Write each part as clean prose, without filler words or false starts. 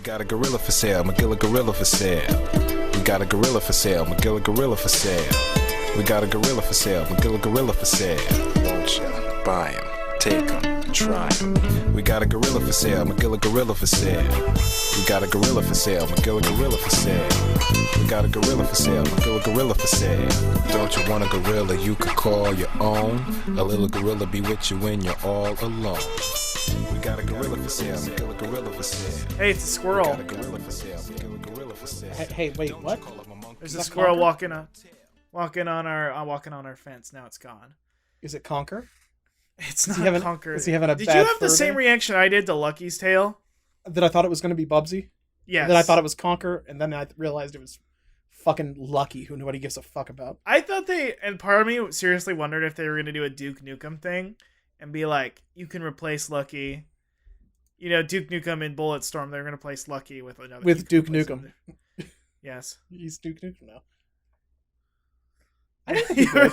got a gorilla for sale, McGilla gorilla for sale. We got a gorilla for sale, McGilla gorilla for sale. We got a gorilla for sale, McGilla gorilla for sale. Won't ya buy him, take him, try him. We got a gorilla for sale, McGilla gorilla for sale. We got a gorilla for sale, McGilla gorilla for sale. We got a gorilla for sale, McGilla gorilla for sale. Don't you want a gorilla you could call your own? A little gorilla be with you when you're all alone. We got a gorilla for sale, McGilla gorilla for sale. Hey, it's a squirrel. We got a gorilla for sale, McGilla gorilla for sale. Hey, wait, what? There's a squirrel walking on our fence. Now it's gone. Is it Conker? It's not Conker. Is he having a Did bad you have the fur same day? reaction I did to Lucky's Tale? That I thought it was going to be Bubsy? Yes. Then I thought it was Conker, and then I realized it was fucking Lucky, who nobody gives a fuck about. I thought and part of me seriously wondered if they were going to do a Duke Nukem thing and be like, you can replace Lucky. You know, Duke Nukem in Bulletstorm, they're going to place Lucky with another. With Duke Nukem. Yes. He's Duke Nukem now.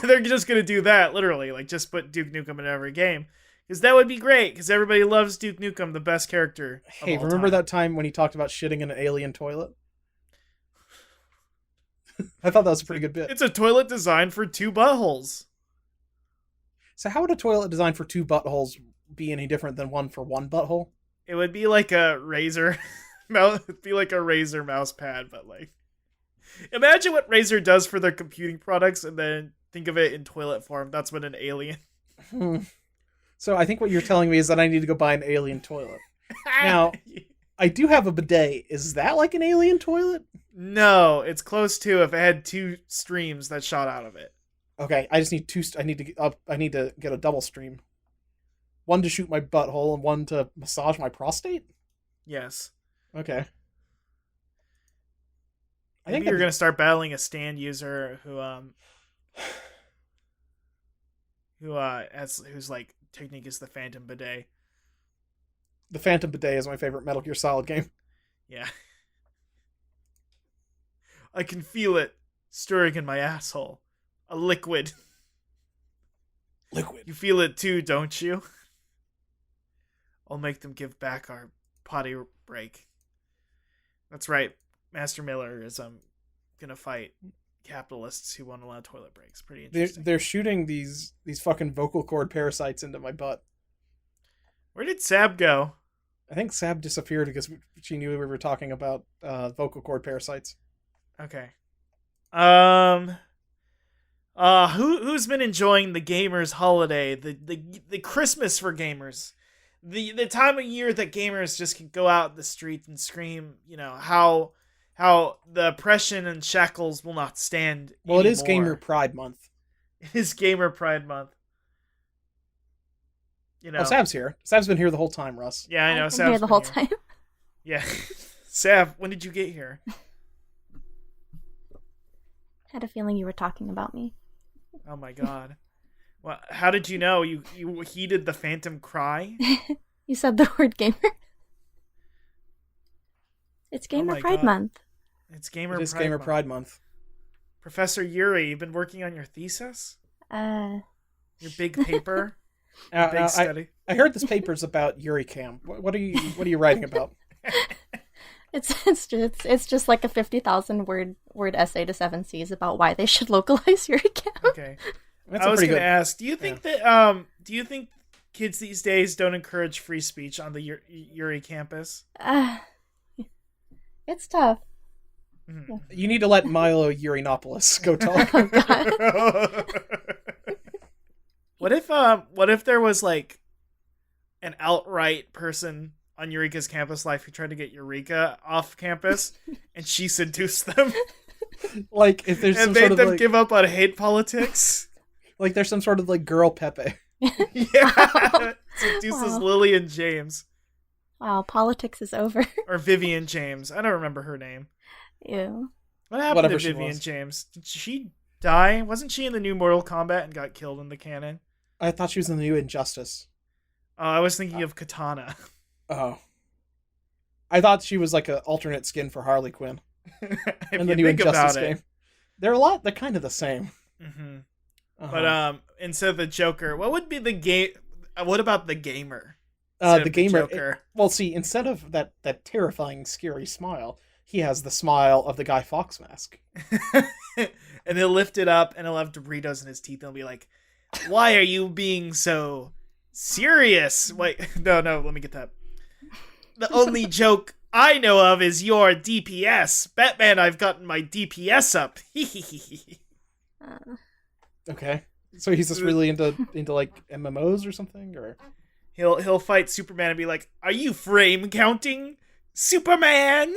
They're just going to do that, literally. Like, just put Duke Nukem in every game. Because that would be great, because everybody loves Duke Nukem, the best character of Hey, all remember time. that time when he talked about shitting in an alien toilet? I thought that was a pretty good bit. It's a toilet designed for two buttholes. So how would a toilet designed for two buttholes be any different than one for one butthole? It would be like a Razer mouse. It'd be like a Razer mouse pad, but like, imagine what Razer does for their computing products, and then think of it in toilet form. That's what an alien. So I think what you're telling me is that I need to go buy an alien toilet. Now, I do have a bidet. Is that like an alien toilet? No, it's close to if it had two streams that shot out of it. Okay, I just need two. I need to get a double stream. One to shoot my butthole and one to massage my prostate? Yes. Okay. I think you're going to start battling a stand user whose like technique is the Phantom Bidet. The Phantom Bidet is my favorite Metal Gear Solid game. Yeah. I can feel it stirring in my asshole. A liquid. Liquid. You feel it too, don't you? I'll make them give back our potty break. That's right. Master Miller is gonna fight capitalists who won't allow toilet breaks. Pretty interesting. They're shooting these fucking vocal cord parasites into my butt. Where did Sab go? I think Sab disappeared because she knew we were talking about vocal cord parasites. Okay. Who's been enjoying the gamers' holiday, the Christmas for gamers, the time of year that gamers just can go out in the street and scream, you know, how the oppression and shackles will not stand. Well, anymore. it is Gamer Pride Month. It is Gamer Pride Month. You know, Sab's here. Sab's been here the whole time, Russ. Yeah, I know. I've been Sab's here the whole time. Yeah, Sab, when did you get here? Had a feeling you were talking about me. Oh my god. Well, how did you know? You heeded the phantom cry? You said the word gamer. It's Gamer my Pride God. Month. It's Gamer It is Pride Gamer Month. Pride Month. Professor Yuri, you've been working on your thesis? Your big paper? Big study? I heard this paper's about Yuri Cam. What are you writing about? It's just like a 50,000 word essay to 7Cs about why they should localize Yuri Cam. Okay. I was going to ask, do you think kids these days don't encourage free speech on the Yuri campus? It's tough. Mm-hmm. You need to let Milo Urinopoulos go talk. Oh, God. What if there was like an outright person on Eureka's campus life who tried to get Eureka off campus and she seduced them? Like if there's and some made sort of them like, give up on hate politics? like there's some sort of like girl Pepe. Yeah. Seduces Wow. Lily and James. Wow, politics is over. Or Vivian James. I don't remember her name. Ew. What happened Whatever to she Vivian was. James? Did she die? Wasn't she in the new Mortal Kombat and got killed in the canon? I thought she was in the new Injustice. Oh, I was thinking of Katana. Oh. I thought she was like an alternate skin for Harley Quinn If in you the new think Injustice about game. it. They're kind of the same. Mm-hmm. Uh-huh. But instead of the Joker, what would be the game? What about the gamer? Instead the of gamer. Joker. Well, see, instead of that terrifying, scary smile, he has the smile of the Guy Fawkes mask. And he'll lift it up and he'll have Doritos in his teeth and he'll be like, "Why are you being so serious?" Wait, no, let me get that. The only joke I know of is your DPS. Batman, I've gotten my DPS up. Okay. So he's just really into like MMOs or something, or He'll fight Superman and be like, "Are you frame counting, Superman?"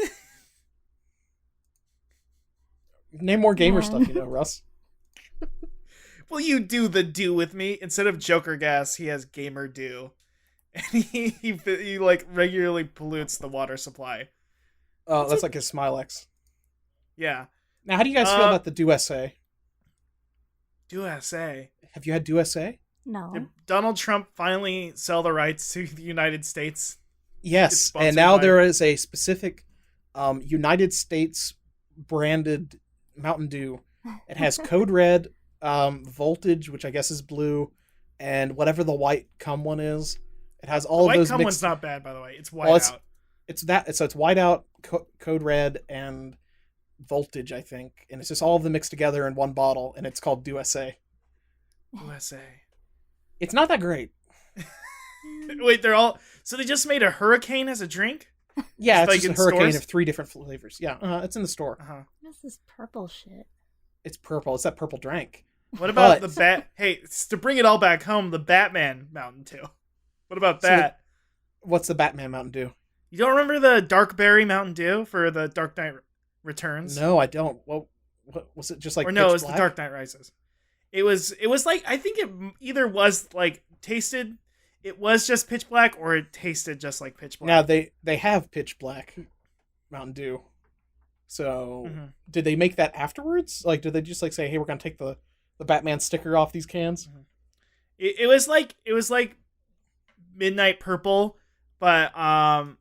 name more gamer Man. stuff, Russ. Will you do the do with me? Instead of Joker gas, he has gamer do. And he like regularly pollutes the water supply. Oh, that's like his Smilex. Yeah. Now, how do you guys feel about the Do SA? Do SA. Have you had Do SA? No. Did Donald Trump finally sell the rights to the United States? Yes, sponsored and now by- there is a specific United States branded Mountain Dew. It has Code Red, Voltage, which I guess is blue, and whatever the white cum one is. It has all White of those cum mixed. one's not bad, by the way. It's white Well, it's- out. It's that. So it's white out, Code Red, and Voltage, I think, and it's just all of them mixed together in one bottle, and it's called Do SA. USA. It's not that great. Wait, they're all... So they just made a hurricane as a drink? Yeah, it's Like just a in hurricane stores? of 3 different flavors. Yeah, it's in the store. Uh-huh. What is this purple shit? It's purple. It's that purple drink. What about But- the Bat... Hey, to bring it all back home, the Batman Mountain Dew. What about So that? What's the Batman Mountain Dew? You don't remember the Dark Berry Mountain Dew for the Dark Knight Returns? No, I don't. Well, what was it? Just like Or no, Pitch it was Black? the Dark Knight Rises. It was like, I think it either was like tasted, it was just pitch black, or it tasted just like pitch black. Now they have Pitch Black Mountain Dew. So Mhm. did they make that afterwards? Like, did they just like say, "Hey, we're gonna take the Batman sticker off these cans"? It was like midnight purple, but a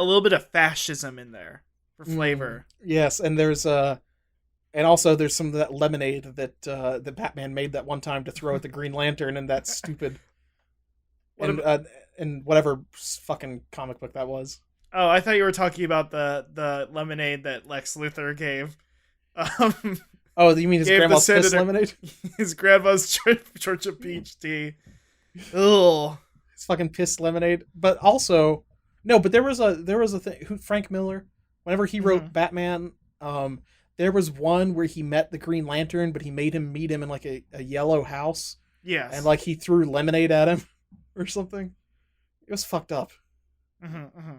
little bit of fascism in there for flavor. Yes, and there's and also there's some of that lemonade that that Batman made that one time to throw at the Green Lantern in that stupid and whatever fucking comic book that was. Oh, I thought you were talking about the lemonade that Lex Luthor gave. Oh, you mean his Gave the grandma's piss senator- lemonade? His grandma's Georgia peach tea. Ugh. His fucking piss lemonade. But also, no. But there was a thing. Frank Miller, whenever he wrote Batman, there was one where he met the Green Lantern, but he made him meet him in like a yellow house, Yes. and like he threw lemonade at him or something. It was fucked up. Mm-hmm. Do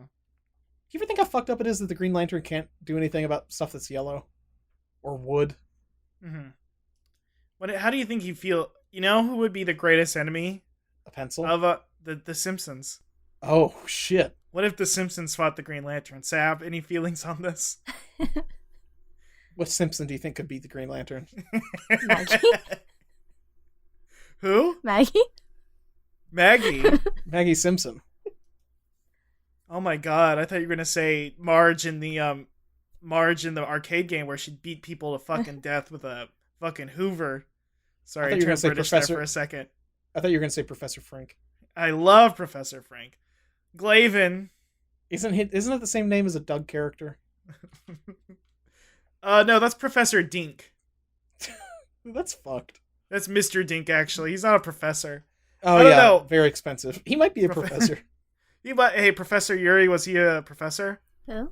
you ever think how fucked up it is that the Green Lantern can't do anything about stuff that's yellow or wood? Mm-hmm. How do you think you feel? You know who would be the greatest enemy A pencil? of the Simpsons? Oh shit! What if the Simpsons fought the Green Lantern? Sab, any feelings on this? What Simpson do you think could beat the Green Lantern? Maggie? Who? Maggie? Maggie. Maggie Simpson. Oh my god! I thought you were gonna say Marge in the arcade game where she'd beat people to fucking death with a fucking Hoover. Sorry, I thought you were gonna turned say British Professor- there for a second. I thought you were gonna say Professor Frank. I love Professor Frank. Glavin. Isn't that the same name as a Doug character? No, that's Professor Dink. That's fucked. That's Mr. Dink, actually. He's not a professor. Oh I don't yeah, know. very expensive. He might be a professor. Hey, Professor Yuri, was he a professor? Who?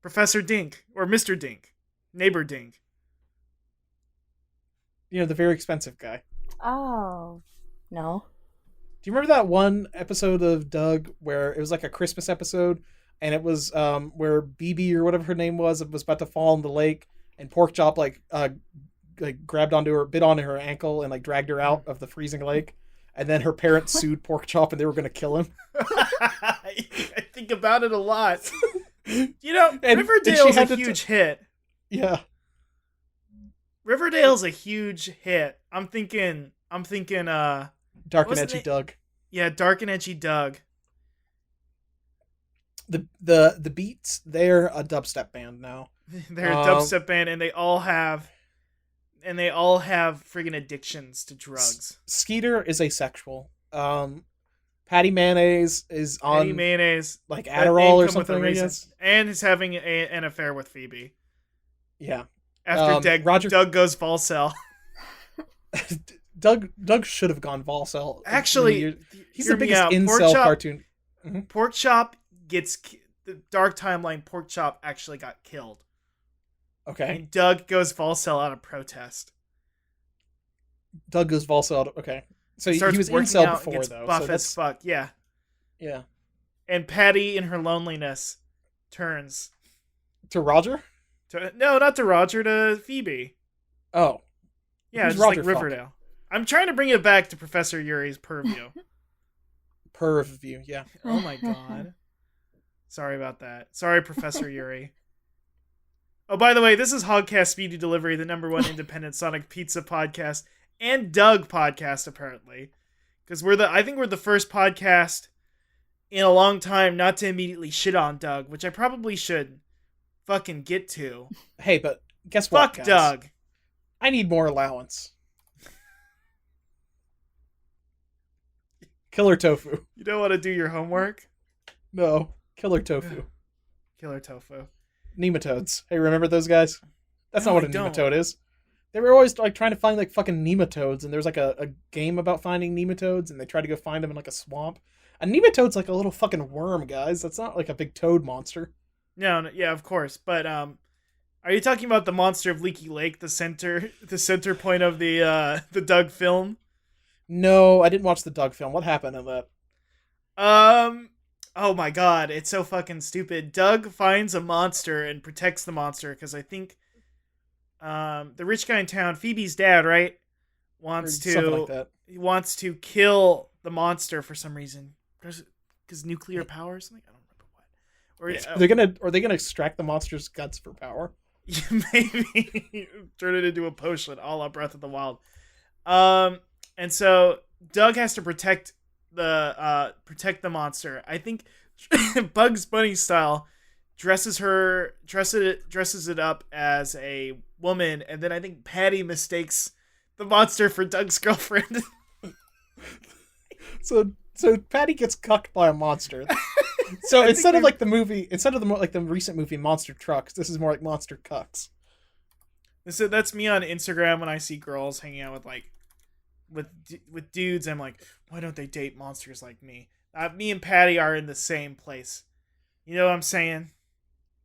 Professor Dink. Or Mr. Dink. Neighbor Dink. The very expensive guy. Oh. No. Do you remember that one episode of Doug where it was like a Christmas episode, and it was where BB or whatever her name was about to fall in the lake, and Porkchop like grabbed onto her, bit onto her ankle, and like dragged her out of the freezing lake, and then her parents sued Porkchop and they were going to kill him. I think about it a lot. And Riverdale's she a had to huge hit. Yeah. Riverdale's a huge hit. I'm thinking Dark and What's the edgy name? Doug. yeah, Dark and Edgy Doug. The Beats, they're a dubstep band now. They're a dubstep band and they all have friggin' addictions to drugs. Skeeter is asexual. Patty Mayonnaise is on Patty Mayonnaise, like that Adderall name or come with a something, I reason. guess. And he's having an affair with Phoebe. Yeah. After Doug goes Volcel. Doug should have gone Volcel. Actually, he's hear the me biggest out. incel cartoon. Pork Chop gets the Dark Timeline. Pork Chop actually got killed. Okay. And Doug goes Volcel out of protest. Doug goes Volcel. Okay. So he Starts was working incel out, before gets though. buff So as that's fuck. Yeah. yeah. And Patty, in her loneliness, turns To Roger? no, not to Roger, to Phoebe. Oh. Yeah, Who's just Roger like Riverdale. I'm trying to bring it back to Professor Yuri's purview. Purview, yeah. Oh my god. Sorry about that. Sorry, Professor Yuri. Oh, by the way, this is Hogcast Speedy Delivery, the #1 independent Sonic Pizza podcast and Doug podcast, apparently. Because I think we're the first podcast in a long time not to immediately shit on Doug, which I probably should fucking get to. Hey, but guess what, Fuck guys? Doug. I need more allowance. Killer tofu. You don't want to do your homework? No. Killer tofu. Killer tofu. Nematodes. Hey, remember those guys? That's No, not what I a don't. nematode is. They were always like trying to find like fucking nematodes, and there's like a game about finding nematodes, and they try to go find them in like a swamp. A nematode's like a little fucking worm, guys. That's not like a big toad monster. No, yeah, of course. But are you talking about the monster of Leaky Lake, the center point of the Doug film? No, I didn't watch the Doug film. What happened in that? Oh my god, it's so fucking stupid. Doug finds a monster and protects the monster because I think the rich guy in town, Phoebe's dad, right, wants Or something like that. he wants to kill the monster for some reason. Because nuclear power or something? I don't remember what. Or Are they gonna extract the monster's guts for power? maybe turn it into a potion, a la Breath of the Wild. And so Doug has to protect the monster. I think Bugs Bunny style dresses it up as a woman, and then I think Patty mistakes the monster for Doug's girlfriend. So Patty gets cucked by a monster. So instead of the recent movie Monster Trucks, this is more like Monster Cucks. So that's me on Instagram when I see girls hanging out with dudes. I'm like, why don't they date monsters like me? Me and Patty are in the same place. You know what I'm saying?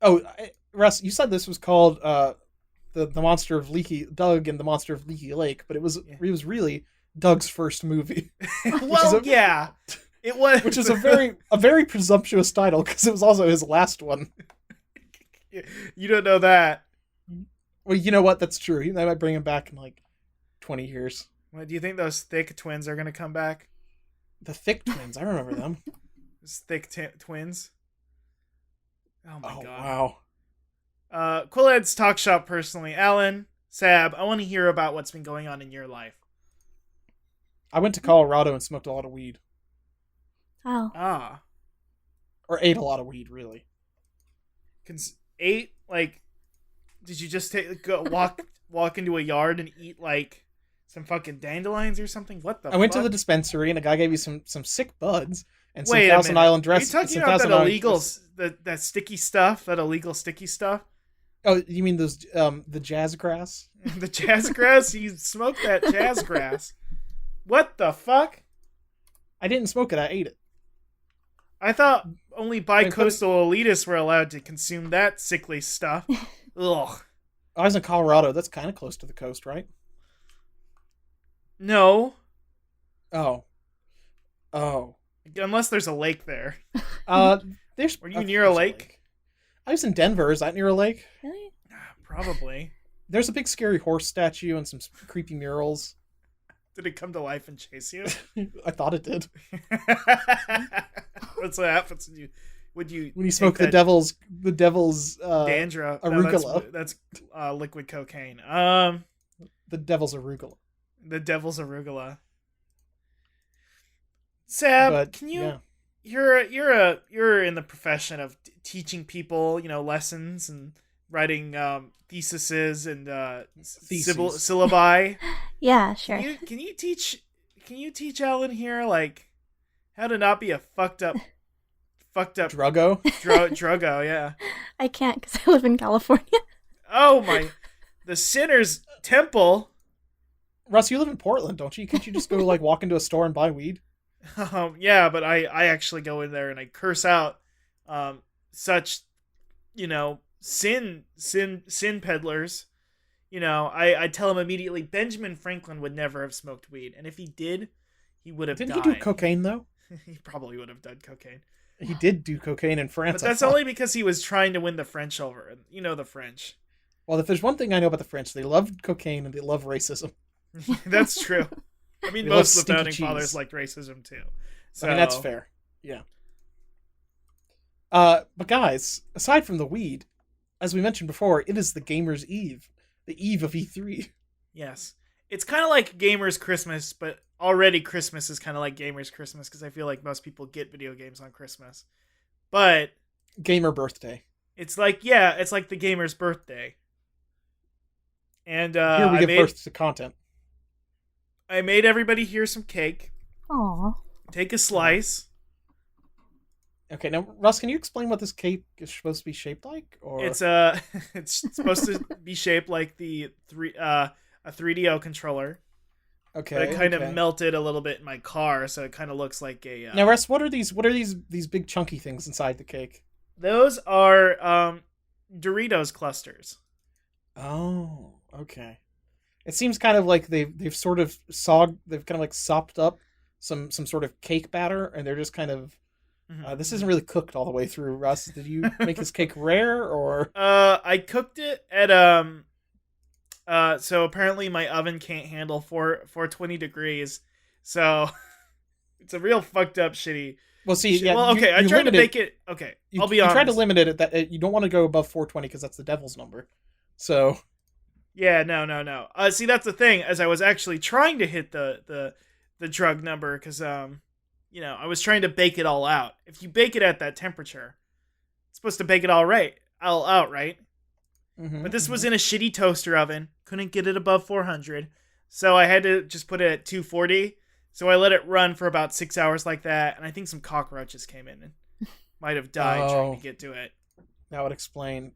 Oh, Russ, you said this was called the monster of Doug and the monster of Leaky Lake, but it was really Doug's first movie. Well, yeah, it was, which is a very presumptuous title because it was also his last one. You don't know that. Well, you know what? That's true. They might bring him back in like 20 years. What, do you think those thick twins are gonna come back? The Thick Twins, I remember them. Those thick twins. Oh my god. Wow. Quillad's Talk Shop personally. Alan, Sab, I want to hear about what's been going on in your life. I went to Colorado and smoked a lot of weed. Oh. Ah. Or ate a lot of weed, really. Ate, like, did you just walk into a yard and eat, like, some fucking dandelions or something? What the fuck? I went to the dispensary and a guy gave me some sick buds and some Wait Thousand a minute. Island dress. Are you talking about that illegal, that sticky stuff? That illegal sticky stuff? Oh, you mean those the jazz grass? The jazz grass? You smoked that jazz grass. What the fuck? I didn't smoke it. I ate it. I thought only bi-coastal elitists were allowed to consume that sickly stuff. Ugh. I was in Colorado. That's kind of close to the coast, right? No. Oh. Unless there's a lake there. There's. Were you near a lake? I was in Denver. Is that near a lake? Really? Probably. There's a big scary horse statue and some creepy murals. Did it come to life and chase you? I thought it did. What's what happens when you smoke the devil's dandruff? arugula? No, that's liquid cocaine. The devil's arugula. The devil's arugula. Sab, But, can you? yeah. You're in the profession of teaching people, lessons and writing theses and syllabi. Yeah, sure. Can you teach can you teach Alan here like how to not be a fucked up Druggo? druggo? Yeah. I can't because I live in California. Oh my, the sinner's temple. Russ, you live in Portland, don't you? Can't you just go like walk into a store and buy weed? Yeah, but I actually go in there and I curse out such, sin peddlers. I tell him immediately Benjamin Franklin would never have smoked weed, and if he did, he would have Didn't died. he do cocaine though? He probably would have done cocaine. He did do cocaine in France. But that's only because he was trying to win the French over. You know the French. Well, if there's one thing I know about the French, they love cocaine and they love racism. That's true. I mean, They most love of the founding stinky fathers cheese. liked racism too. So I mean, that's fair. Yeah. But guys, aside from the weed, as we mentioned before, it is the Gamers' Eve, the eve of E3. Yes, it's kind of like Gamers' Christmas, but already Christmas is kind of like Gamers' Christmas because I feel like most people get video games on Christmas. But Gamer birthday. it's like the gamer's birthday. And Here we give birth to content. I made everybody here some cake. Aw. Take a slice. Okay, now Russ, can you explain what this cake is supposed to be shaped like? Or It's it's supposed to be shaped like a 3DO controller. okay, But it kind okay. of melted a little bit in my car, so it kind of looks like a. Now, Russ, what are these big chunky things inside the cake? Those are Doritos clusters. Oh, okay. It seems kind of like they've sort of sopped up some sort of cake batter, and they're just kind of. This isn't really cooked all the way through, Russ. Did you make this cake rare or? I cooked it at so apparently my oven can't handle 420 degrees, so it's a real fucked up shitty. Well, see, yeah. Well, okay, I tried to make it. Okay, I'll be honest. You try to limit it at that. You don't want to go above 420 because that's the devil's number. So. Yeah, no. See, that's the thing. As I was actually trying to hit the drug number, because I was trying to bake it all out. If you bake it at that temperature, it's supposed to bake it all out, right? Mm-hmm, But this was in a shitty toaster oven. Couldn't get it above 400, so I had to just put it at 240. So I let it run for about 6 hours like that, and I think some cockroaches came in and might have died trying to get to it. That would explain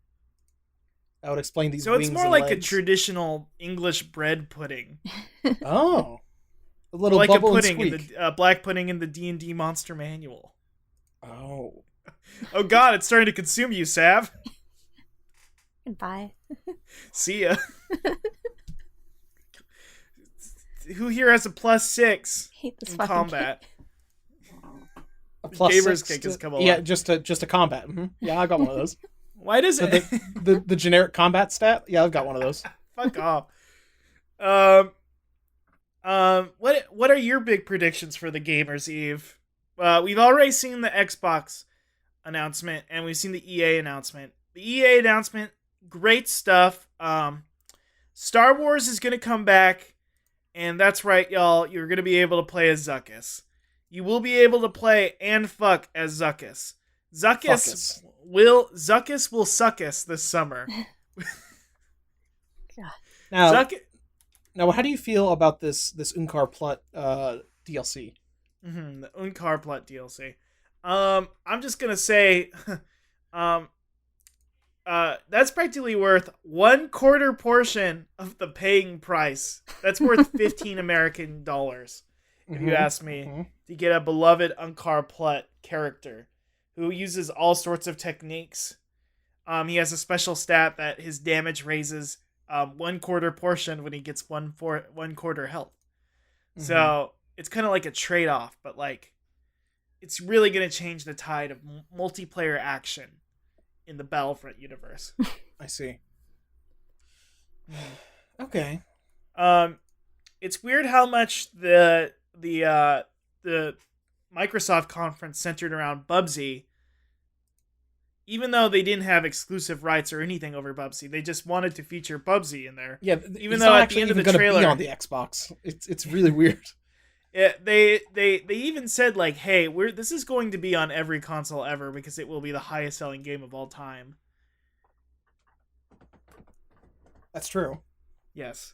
these. So it's wings more and like legs. a traditional English bread pudding. Oh, a little like bubble a pudding and in squeak. the black pudding in the D&D Monster Manual. Oh, Oh God, it's starting to consume you, Sav. Goodbye. See ya. Who here has a +6 Hate this in fucking combat? a plus Gamer's 6 cake to- has come along. Yeah, just a combat. Mm-hmm. Yeah, I got one of those. Why does So it? the generic combat stat. Yeah, I've got one of those. Fuck off. What are your big predictions for the Gamers' Eve? We've already seen the Xbox announcement and we've seen the EA announcement. The EA announcement, great stuff. Star Wars is gonna come back, and that's right, y'all. You're gonna be able to play as Zuckuss. You will be able to play and fuck as Zuckuss. Zuckuss will suck us this summer. Now, Now, how do you feel about this Unkar Plut DLC? The Unkar Plut DLC. I'm just gonna say, that's practically worth 1/4 portion of the paying price. That's worth 15 American dollars, if you ask me, to get a beloved Unkar Plut character who uses all sorts of techniques. He has a special stat that his damage raises 1/4 portion when he gets 1/4 health. So it's kind of like a trade-off, but like it's really going to change the tide of multiplayer action in the Battlefront universe. I see. Okay. It's weird how much the Microsoft conference centered around Bubsy. Even though they didn't have exclusive rights or anything over Bubsy, they just wanted to feature Bubsy in there. Yeah, even though at the end of the trailer, be on the Xbox, it's really weird. Yeah, they even said like, "Hey, this is going to be on every console ever because it will be the highest selling game of all time." That's true. Yes.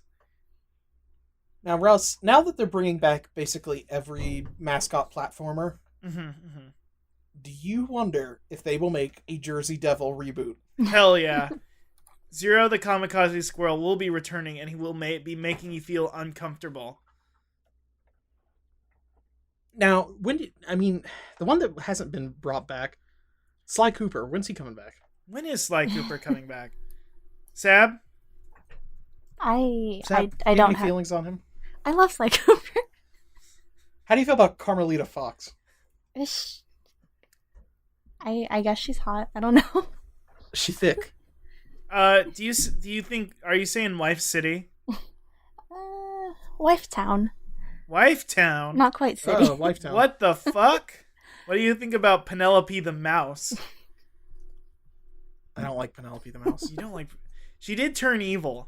Now, Russ, now that they're bringing back basically every mascot platformer, do you wonder if they will make a Jersey Devil reboot? Hell yeah. Zero the Kamikaze Squirrel will be returning, and he will be making you feel uncomfortable. Now, the one that hasn't been brought back, Sly Cooper, when's he coming back? When is Sly Cooper coming back? Sab? I Do you don't have any have feelings on him? I love Sly Cooper. How do you feel about Carmelita Fox? I guess she's hot. I don't know. Is she thick? Do you think, are you saying Wife City? Wife Town. Wife Town? Not quite city. Oh, Wife Town. What the fuck? What do you think about Penelope the Mouse? I don't like Penelope the Mouse. You don't like... She did turn evil.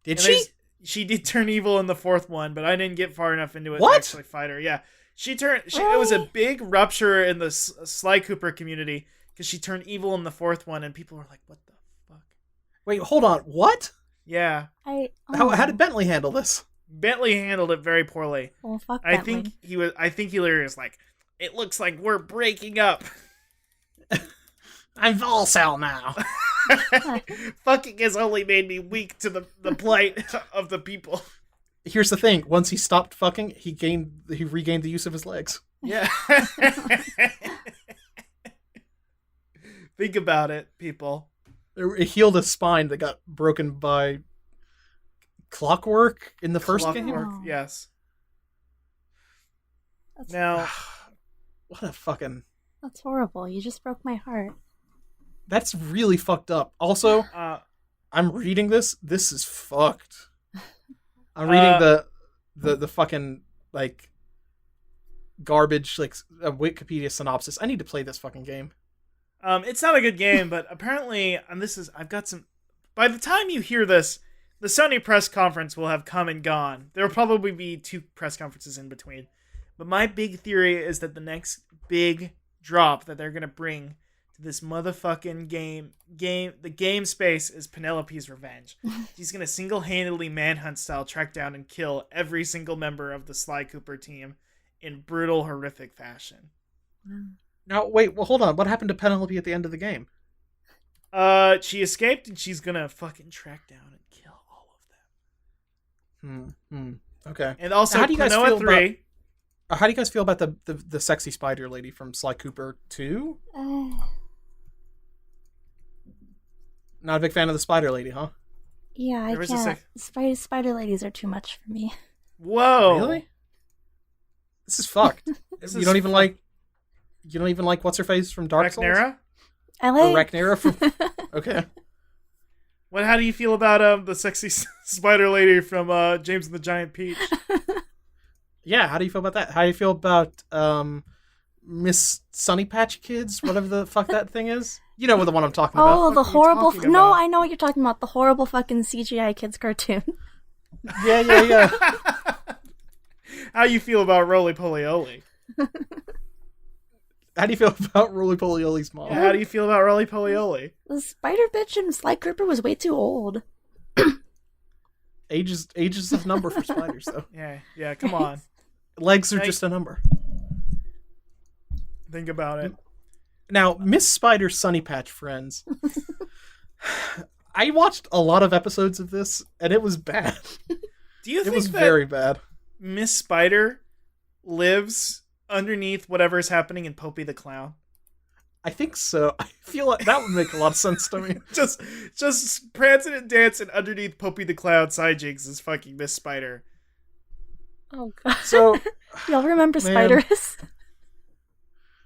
Did And she? She did turn evil in the fourth one, but I didn't get far enough into it What? to actually fight her. Yeah. It was a big rupture in the Sly Cooper community because she turned evil in the fourth one, and people were like, what the fuck? Wait, hold on. What? Yeah. How did Bentley handle this? Bentley handled it very poorly. Well, fuck I Bentley. think he was like, it looks like we're breaking up. I'm Volcel now. Fucking has only made me weak to the plight of the people. Here's the thing. Once he stopped fucking, he regained the use of his legs. Yeah. Think about it, people. It healed his spine that got broken by clockwork in the first game. Clockwork, yes. That's, Now, What a fucking... that's horrible. You just broke my heart. That's really fucked up. Also, uh, I'm reading this. This is fucked. I'm reading the fucking, like, garbage, like, Wikipedia synopsis. I need to play this fucking game. it's not a good game, but apparently, and I've got some. By the time you hear this, the Sony press conference will have come and gone. There will probably be 2 press conferences in between. But my big theory is that the next big drop that they're gonna bring to this motherfucking the game space is Penelope's Revenge. She's gonna single-handedly manhunt style track down and kill every single member of the Sly Cooper team in brutal, horrific fashion. Now, wait, well, hold on. What happened to Penelope at the end of the game? She escaped, and she's gonna fucking track down and kill all of them. Okay. And also, how do you guys Klonoa feel 3. How do you guys feel about the sexy spider lady from Sly Cooper 2? Not a big fan of the spider lady, huh? Yeah, I There was a can't. Spider ladies are too much for me. Whoa! Really? This is fucked. You don't even like what's her face from Dark Souls? Rhaenyra? I Or like. Rhaenyra from... Okay. How do you feel about the sexy spider lady from James and the Giant Peach? Yeah, how do you feel about that? How do you feel about Miss Sunny Patch Kids? Whatever the fuck that thing is? You know the one I'm talking about. Oh, the What are you horrible. talking No, about? I know what you're talking about. The horrible fucking CGI kids cartoon. Yeah. How you feel about Roly Poly Oly? How do you feel about Roly Poly Oly's mom? How do you feel about Roly Poly Oly? The spider bitch in Sly Cooper was way too old. Age is a number for spiders, though. Yeah, come on. Legs are just a number. Think about it. Now, Miss Spider Sunny Patch Friends. I watched a lot of episodes of this, and it was bad. Do you It think was that very bad. Miss Spider lives underneath whatever's happening in Popey the Clown? I think so. I feel like that would make a lot of sense to me. just prancing and dancing underneath Popey the Clown sidejigs is fucking Miss Spider. Oh god. So, Y'all remember Man. Spiderus?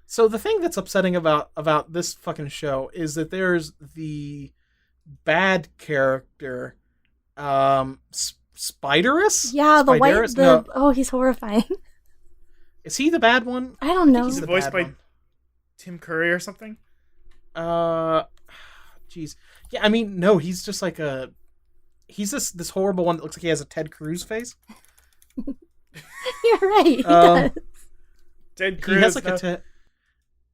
so the thing that's upsetting about this fucking show is that there's the bad character, Spiderus? Yeah, the white. Spiderus? No. Oh, he's horrifying. Is he the bad one? I don't know. He's Is the it voiced bad by one. Tim Curry or something? Jeez. Yeah, I mean, no, he's just like he's this horrible one that looks like he has a Ted Cruz face. You're right. He Um, does. Ted Cruz. He has like no? a Ted.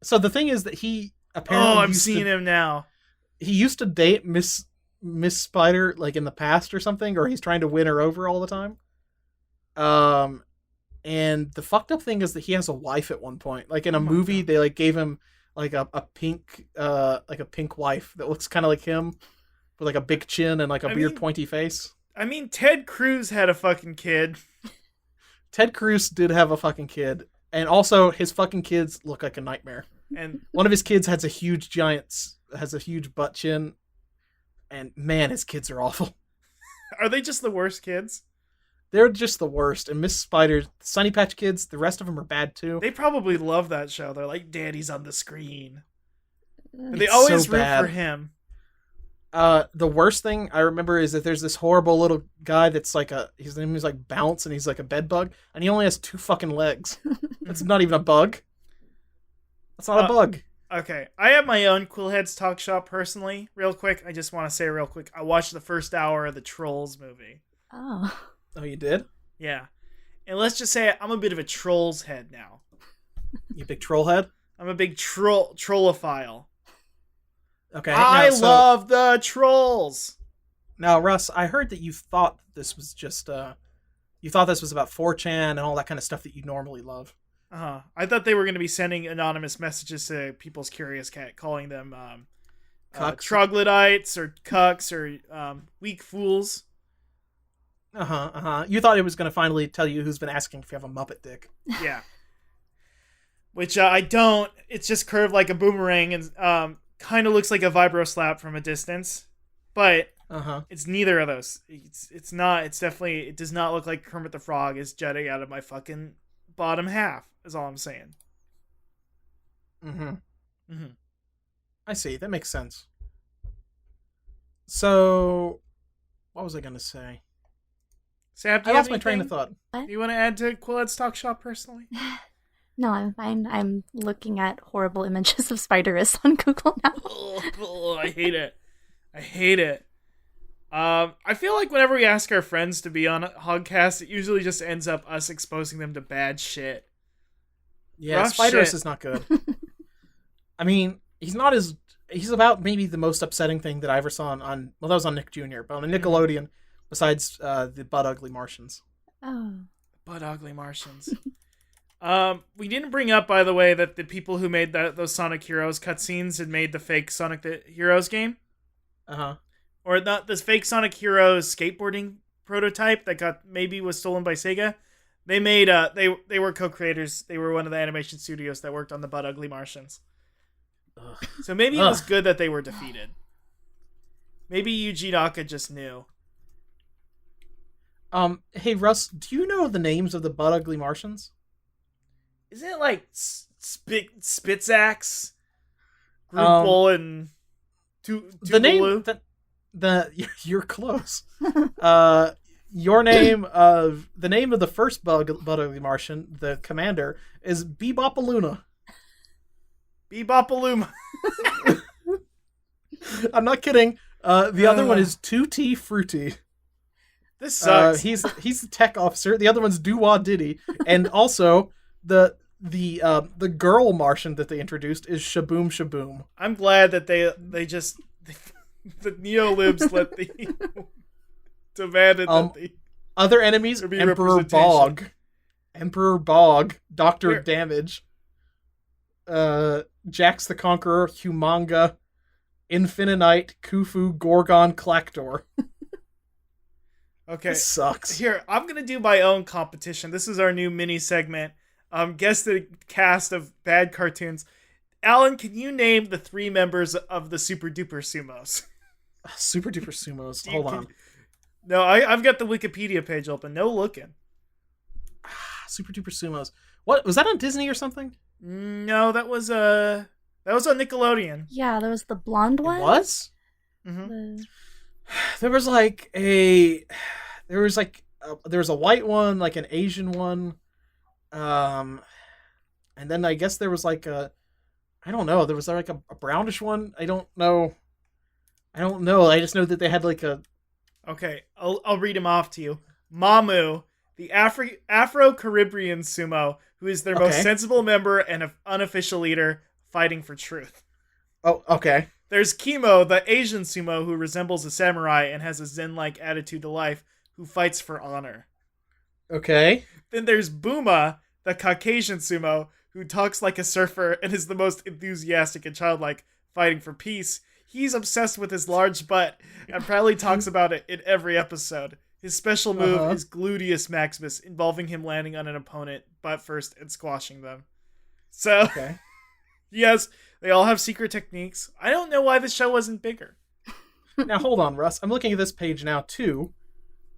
So the thing is that he apparently I'm seeing him now. He used to date Miss Spider like in the past or something, or he's trying to win her over all the time. And the fucked up thing is that he has a wife at one point. Like in a movie, they like gave him like a pink wife that looks kind of like him, with like a big chin and like a weird pointy face. I mean, Ted Cruz had a fucking kid. Ted Cruz did have a fucking kid, and also his fucking kids look like a nightmare. And one of his kids has a huge butt chin, and man, his kids are awful. Are they just the worst kids? They're just the worst. And Miss Spider, Sunny Patch Kids, the rest of them are bad too. They probably love that show. They're like, Daddy's on the screen. And they It's always so root bad. for him. The worst thing I remember is that there's this horrible little guy that's like his name is like Bounce, and he's like a bed bug, and he only has 2 fucking legs. That's not even a bug. That's not a bug. Okay, I have my own Cool Heads Talk Shop personally. Real quick, I just want to say real quick, I watched the first hour of the Trolls movie. Oh. Oh, you did? Yeah. And let's just say I'm a bit of a Trolls head now. You big troll head? I'm a big trollophile. Okay. I love the Trolls. Now, Russ, I heard that you thought this was just you thought this was about 4chan and all that kind of stuff that you normally love. I thought they were going to be sending anonymous messages to People's Curious Cat, calling them troglodytes or cucks or weak fools. You thought it was going to finally tell you who's been asking if you have a Muppet dick. Yeah. Which I don't. It's just curved like a boomerang and kind of looks like a vibro slap from a distance. But it's neither of those. It's not. It's definitely. It does not look like Kermit the Frog is jutting out of my fucking bottom half, is all I'm saying. I see. That makes sense. So, what was I going to say? Sam, I lost my train of thought. Do you want to add to Quillet's Talk Shop personally? No, I'm fine. I'm looking at horrible images of Spiderus on Google now. I hate it. I hate it. I feel like whenever we ask our friends to be on a Hogcast, it usually just ends up us exposing them to bad shit. Yeah, Rough Spiderus shit. is not good. I mean, he's about maybe the most upsetting thing that I ever saw on well, that was on Nick Jr., but on a Nickelodeon, besides the Butt Ugly Martians. Oh. Butt Ugly Martians. We didn't bring up, by the way, that the people who made those Sonic Heroes cutscenes had made the fake Sonic the Heroes game. Or not this fake Sonic Heroes skateboarding prototype that was stolen by Sega. They made they were co-creators. They were one of the animation studios that worked on the Butt Ugly Martians. Ugh. So maybe it was good that they were defeated. Maybe Yuji Naka just knew. Hey Russ, do you know the names of the Butt Ugly Martians? Isn't it like Spitzax, Groople, and the name you're close. The name of the first Butt Ugly Martian, the commander, is Bebopaluna. Bebopaluma. I'm not kidding. The other one is 2T Fruity. This sucks. He's the tech officer. The other one's Doo-Wah Diddy, and also the girl Martian that they introduced is Shaboom Shaboom. I'm glad that they just the neolibs let the demanded that the other enemies Emperor Bog, Doctor Damage, Jax the Conqueror, Humanga, Infinite, Khufu, Gorgon, Clactor. Okay. This sucks. Here, I'm going to do my own competition. This is our new mini segment. Guess the cast of bad cartoons. Alan, can you name the 3 members of the Super Duper Sumos? Super Duper Sumos. Hold on. No, I've got the Wikipedia page open. No looking. Super Duper Sumos. What was that on Disney or something? No, that was on Nickelodeon. Yeah, there was the blonde one. It was? Mm-hmm. There was a white one, like an Asian one, and then I guess there was I don't know. There was like a brownish one. I don't know. I just know that they had like a. Okay, I'll read him off to you. Mamu, the Afro-Caribbean sumo, who is their most sensible member and an unofficial leader, fighting for truth. Oh, okay. There's Kimo, the Asian sumo who resembles a samurai and has a zen-like attitude to life, who fights for honor. Okay. Then there's Booma, the Caucasian sumo, who talks like a surfer and is the most enthusiastic and childlike, fighting for peace. He's obsessed with his large butt and proudly talks about it in every episode. His special move is Gluteus Maximus, involving him landing on an opponent butt first and squashing them. So, Okay. yes, they all have secret techniques. I don't know why the show wasn't bigger. Now, hold on, Russ. I'm looking at this page now, too.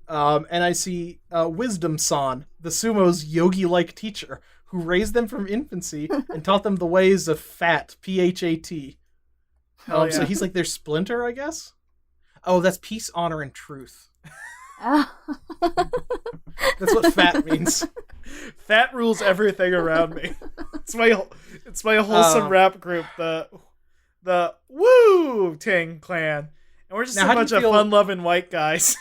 And I see Wisdom-san, the sumo's yogi-like teacher, who raised them from infancy and taught them the ways of fat, P-H-A-T. So he's like their splinter, I guess? Oh, that's peace, honor, and truth. That's what fat means. Fat rules everything around me. It's my wholesome rap group, the Wu-Tang Clan. And we're just Now, a bunch of fun-loving white guys.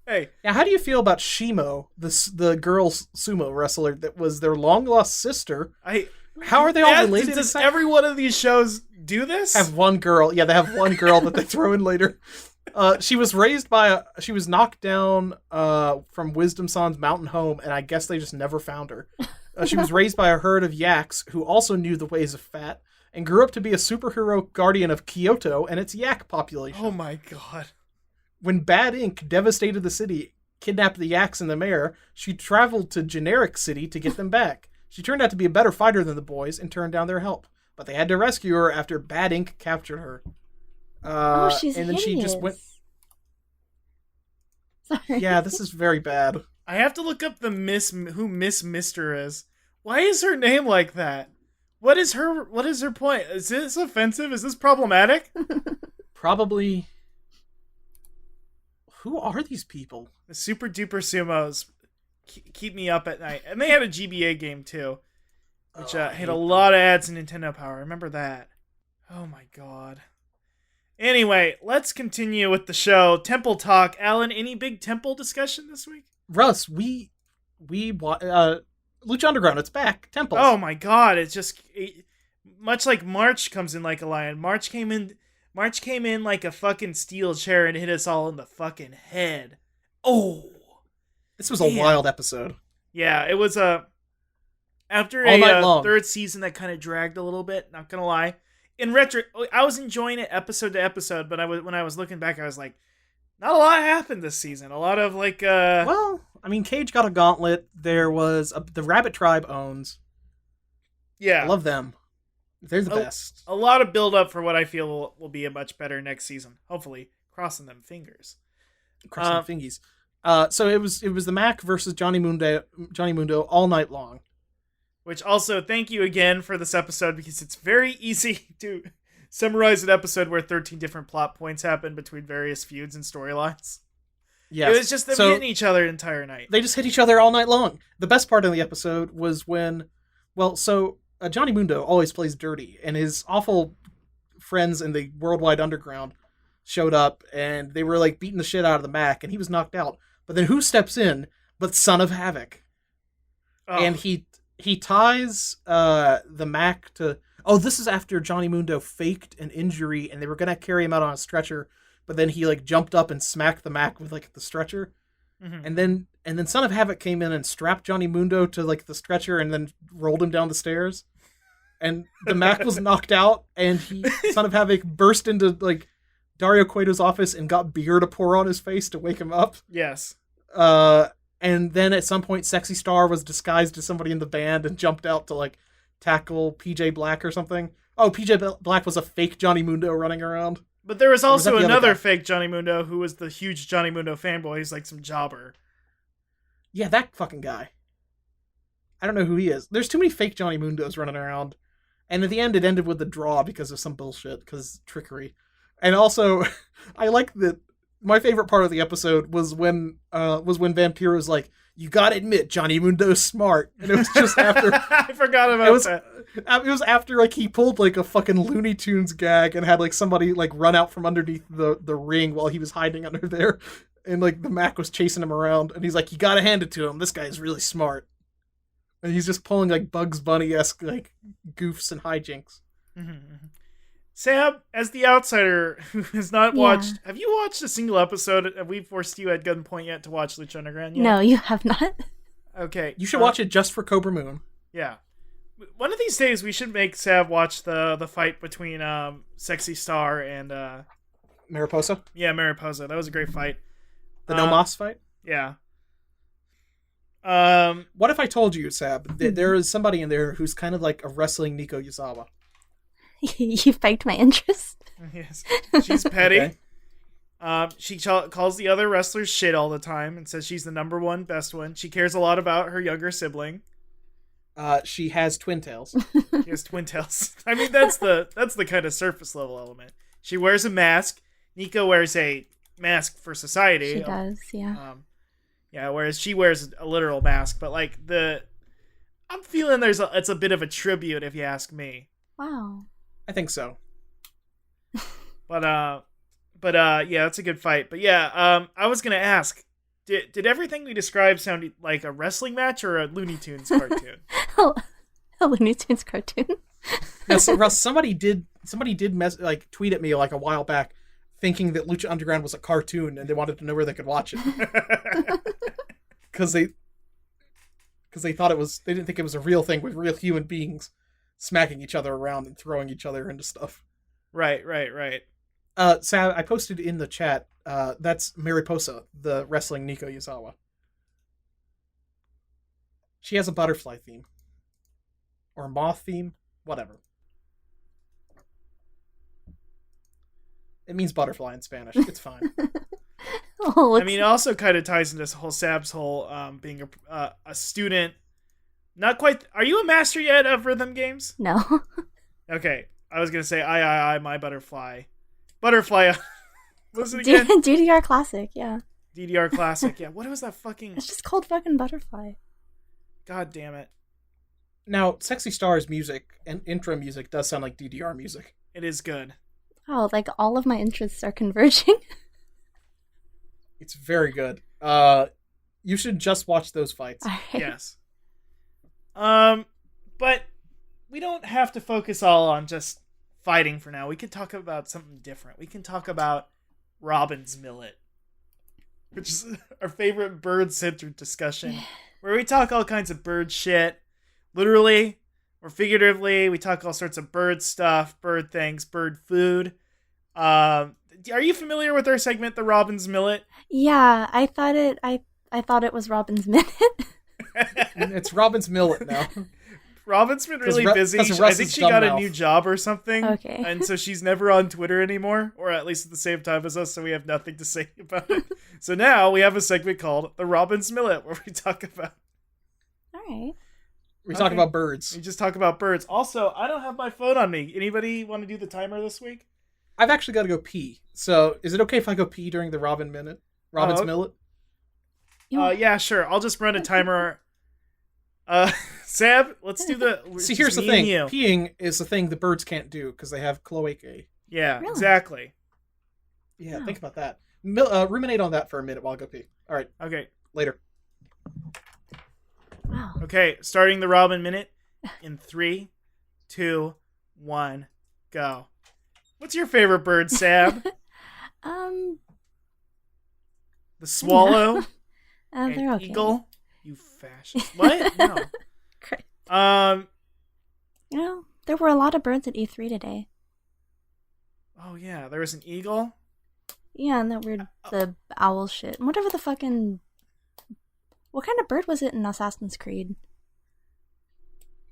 Hey. Now, how do you feel about Shimo, the girl sumo wrestler that was their long-lost sister? How are they all related? Does every one of these shows do this? Have one girl. Yeah, they have one girl that they throw in later. She was knocked down from Wisdom-san's mountain home, and I guess they just never found her. She was raised by a herd of yaks who also knew the ways of fat, and grew up to be a superhero guardian of Kyoto and its yak population. Oh my god. When Bad Ink devastated the city, kidnapped the yaks and the mayor, she traveled to Generic City to get them back. She turned out to be a better fighter than the boys and turned down their help. But they had to rescue her after Bad Ink captured her. She's and then hideous. she just went... Sorry. Yeah, this is very bad. I have to look up who Miss Mister is. Why is her name like that? What is her point? Is this offensive? Is this problematic? Probably... Who are these people? The Super Duper Sumos keep me up at night. And they had a GBA game too, which had a lot of ads in Nintendo Power. Remember that. Oh my god. Anyway, let's continue with the show. Temple Talk. Alan, any big temple discussion this week? Russ, we Lucha Underground, it's back. Temples. Oh my god, much like March comes in like a lion. March came in like a fucking steel chair and hit us all in the fucking head. Oh. This was a wild episode. Yeah, it was after third season that kind of dragged a little bit, not gonna lie. In retro, I was enjoying it episode to episode, but when I was looking back, I was like, not a lot happened this season. A lot of like Well, I mean, Cage got a gauntlet. There was the Rabbit Tribe owns. Yeah. I love them. They're the best. A lot of build up for what I feel will be a much better next season. Hopefully, crossing them fingers. Crossing fingies. So it was the Mac versus Johnny Mundo all night long. Which also, thank you again for this episode, because it's very easy to summarize an episode where 13 different plot points happen between various feuds and storylines. Yes. It was just them hitting each other the entire night. They just hit each other all night long. The best part of the episode was when, Johnny Mundo always plays dirty, and his awful friends in the Worldwide Underground showed up, and they were like beating the shit out of the Mac, and he was knocked out. But then who steps in but Son of Havoc? Oh. And he ties the Mac to... Oh, this is after Johnny Mundo faked an injury, and they were going to carry him out on a stretcher, but then he like jumped up and smacked the Mac with like the stretcher. Mm-hmm. And then Son of Havoc came in and strapped Johnny Mundo to like the stretcher and then rolled him down the stairs. And the Mac was knocked out, and Son of Havoc burst into like Dario Cueto's office and got beer to pour on his face to wake him up. Yes. And then at some point, Sexy Star was disguised as somebody in the band and jumped out to like tackle PJ Black or something. Oh, PJ Black was a fake Johnny Mundo running around. But there was also another fake Johnny Mundo who was the huge Johnny Mundo fanboy. He's like some jobber. Yeah, that fucking guy. I don't know who he is. There's too many fake Johnny Mundos running around. And at the end, it ended with a draw because of some bullshit, because trickery. And also, I like that. My favorite part of the episode was when Vampiro was like, "You gotta admit, Johnny Mundo's smart," and it was just after I forgot about that. It was after like he pulled like a fucking Looney Tunes gag and had like somebody like run out from underneath the ring while he was hiding under there, and like the Mac was chasing him around, and he's like, "You gotta hand it to him. This guy's really smart," and he's just pulling like Bugs Bunny-esque like goofs and hijinks. Mm-hmm. Sam, as the outsider who has not watched, have you watched a single episode? Have we forced you at gunpoint yet to watch Lucha Underground yet? No, you have not. Okay. You should watch it just for Cobra Moon. Yeah. One of these days, we should make Sav watch the fight between Sexy Star and Mariposa? Mariposa. That was a great fight. The No Mas fight? Yeah. What if I told you, Sab, that there is somebody in there who's kind of like a wrestling Nico Yazawa? You piqued my interest. Yes. She's petty. Okay. She calls the other wrestlers shit all the time and says she's the number one, best one. She cares a lot about her younger sibling. She has twin tails. She has twin tails. I mean, that's the kind of surface level element. She wears a mask. Nico wears a mask for society. She does, yeah. Whereas she wears a literal mask. But like I'm feeling it's a bit of a tribute, if you ask me. Wow. I think so. But yeah, that's a good fight. But yeah, I was gonna ask, did everything we described sound like a wrestling match or a Looney Tunes cartoon? A Looney Tunes cartoon. Now, so, Russ, somebody did tweet at me like a while back, thinking that Lucha Underground was a cartoon, and they wanted to know where they could watch it because they thought they didn't think it was a real thing with real human beings smacking each other around and throwing each other into stuff. Right. Sam, I posted in the chat, that's Mariposa, the wrestling Nico Yazawa. She has a butterfly theme. Or a moth theme. Whatever. It means butterfly in Spanish. It's fine. I mean, it also kind of ties into this whole Sab's whole being a student. Not quite. Are you a master yet of rhythm games? No. Okay. I was going to say, I, my butterfly. Butterfly. What's it again? DDR Classic, yeah. DDR Classic, yeah. What was that fucking... It's just called fucking Butterfly. God damn it. Now, Sexy Star's music and intro music does sound like DDR music. It is good. Oh, like all of my interests are converging. It's very good. You should just watch those fights. All right. Yes. But we don't have to focus all on just fighting for now. We can talk about something different. We can talk about Robin's Millet, which is our favorite bird-centered discussion, where we talk all kinds of bird shit, literally or figuratively. We talk all sorts of bird stuff, bird things, bird food. Are you familiar with our segment, the Robin's Millet? Yeah, I thought it was Robin's Minute. It's Robin's Millet now. Robin's been really busy. I think she got a new job or something. Okay. And so she's never on Twitter anymore, or at least at the same time as us, so we have nothing to say about it. So now we have a segment called The Robin's Millet, where we talk about... All right. We talk about birds. We just talk about birds. Also, I don't have my phone on me. Anybody want to do the timer this week? I've actually got to go pee. So is it okay if I go pee during the Robin's Millet? Yeah, sure. I'll just run a timer. Sam, let's do the... See, here's the thing. Peeing is the thing the birds can't do because they have cloacae. Yeah, Really? Exactly. Yeah, Oh. think about that. Ruminate on that for a minute while I go pee. All right, Okay. later. Wow. Okay, starting the Robin Minute in 3, 2, 1, go. What's your favorite bird, Sam? The The swallow? they're okay. Eagle? You fascist. What? No. Great. Um. You know, there were a lot of birds at E3 today. Oh, yeah. There was an eagle. Yeah, and that weird, the owl shit. And whatever the fucking... What kind of bird was it in Assassin's Creed?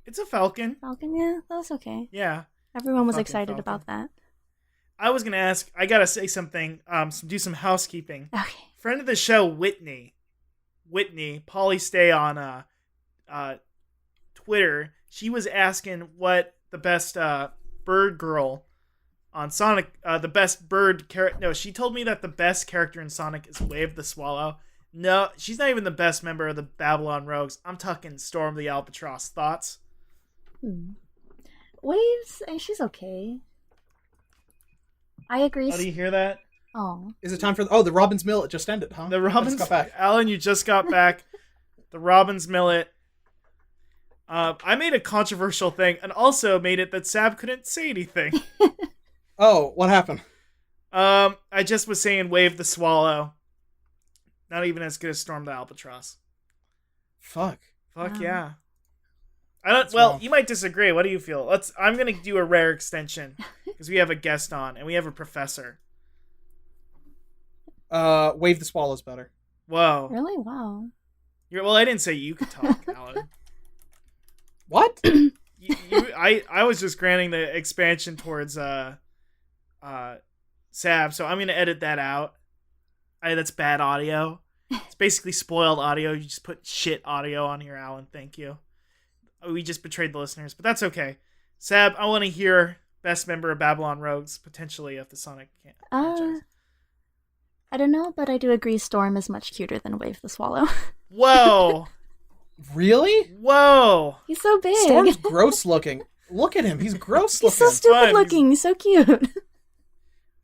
It's a falcon. Falcon? Yeah, that was okay. Yeah. Everyone was Fucking excited falcon. about that. I was going to ask, I got to say something, do some housekeeping. Okay. Friend of the show, Whitney, Polly Stay on Twitter, she was asking what the best bird girl on Sonic, the best bird character. No, she told me that the best character in Sonic is Wave the Swallow. No, she's not even the best member of the Babylon Rogues. I'm talking Storm the Albatross. Thoughts? Waves, she's okay. I agree. Oh, do you hear that? Oh. Is it time for... the Robin's Millet just ended, huh? The Robin's... Got back. Alan, you just got back. The Robin's Millet. I made a controversial thing and also made it that Sab couldn't say anything. Oh, what happened? I just was saying Wave the Swallow. Not even as good as Storm the Albatross. Fuck. Fuck Wow. yeah. I don't. That's Well, wild. you might disagree. What do you feel? I'm gonna do a rare extension because we have a guest on and we have a professor. Wave the Swallow's better. Whoa. Really? Wow. Well, I didn't say you could talk, Alan. What? I was just granting the expansion towards Sav, so I'm gonna edit that out. That's bad audio. It's basically spoiled audio. You just put shit audio on here, Alan. Thank you. We just betrayed the listeners, but that's okay. Sab, I want to hear best member of Babylon Rogues, potentially of the Sonic franchise. I don't know, but I do agree Storm is much cuter than Wave the Swallow. Whoa! Really? Whoa! He's so big. Storm's gross looking. Look at him. He's gross He's so looking. stupid fun. looking. He's so cute.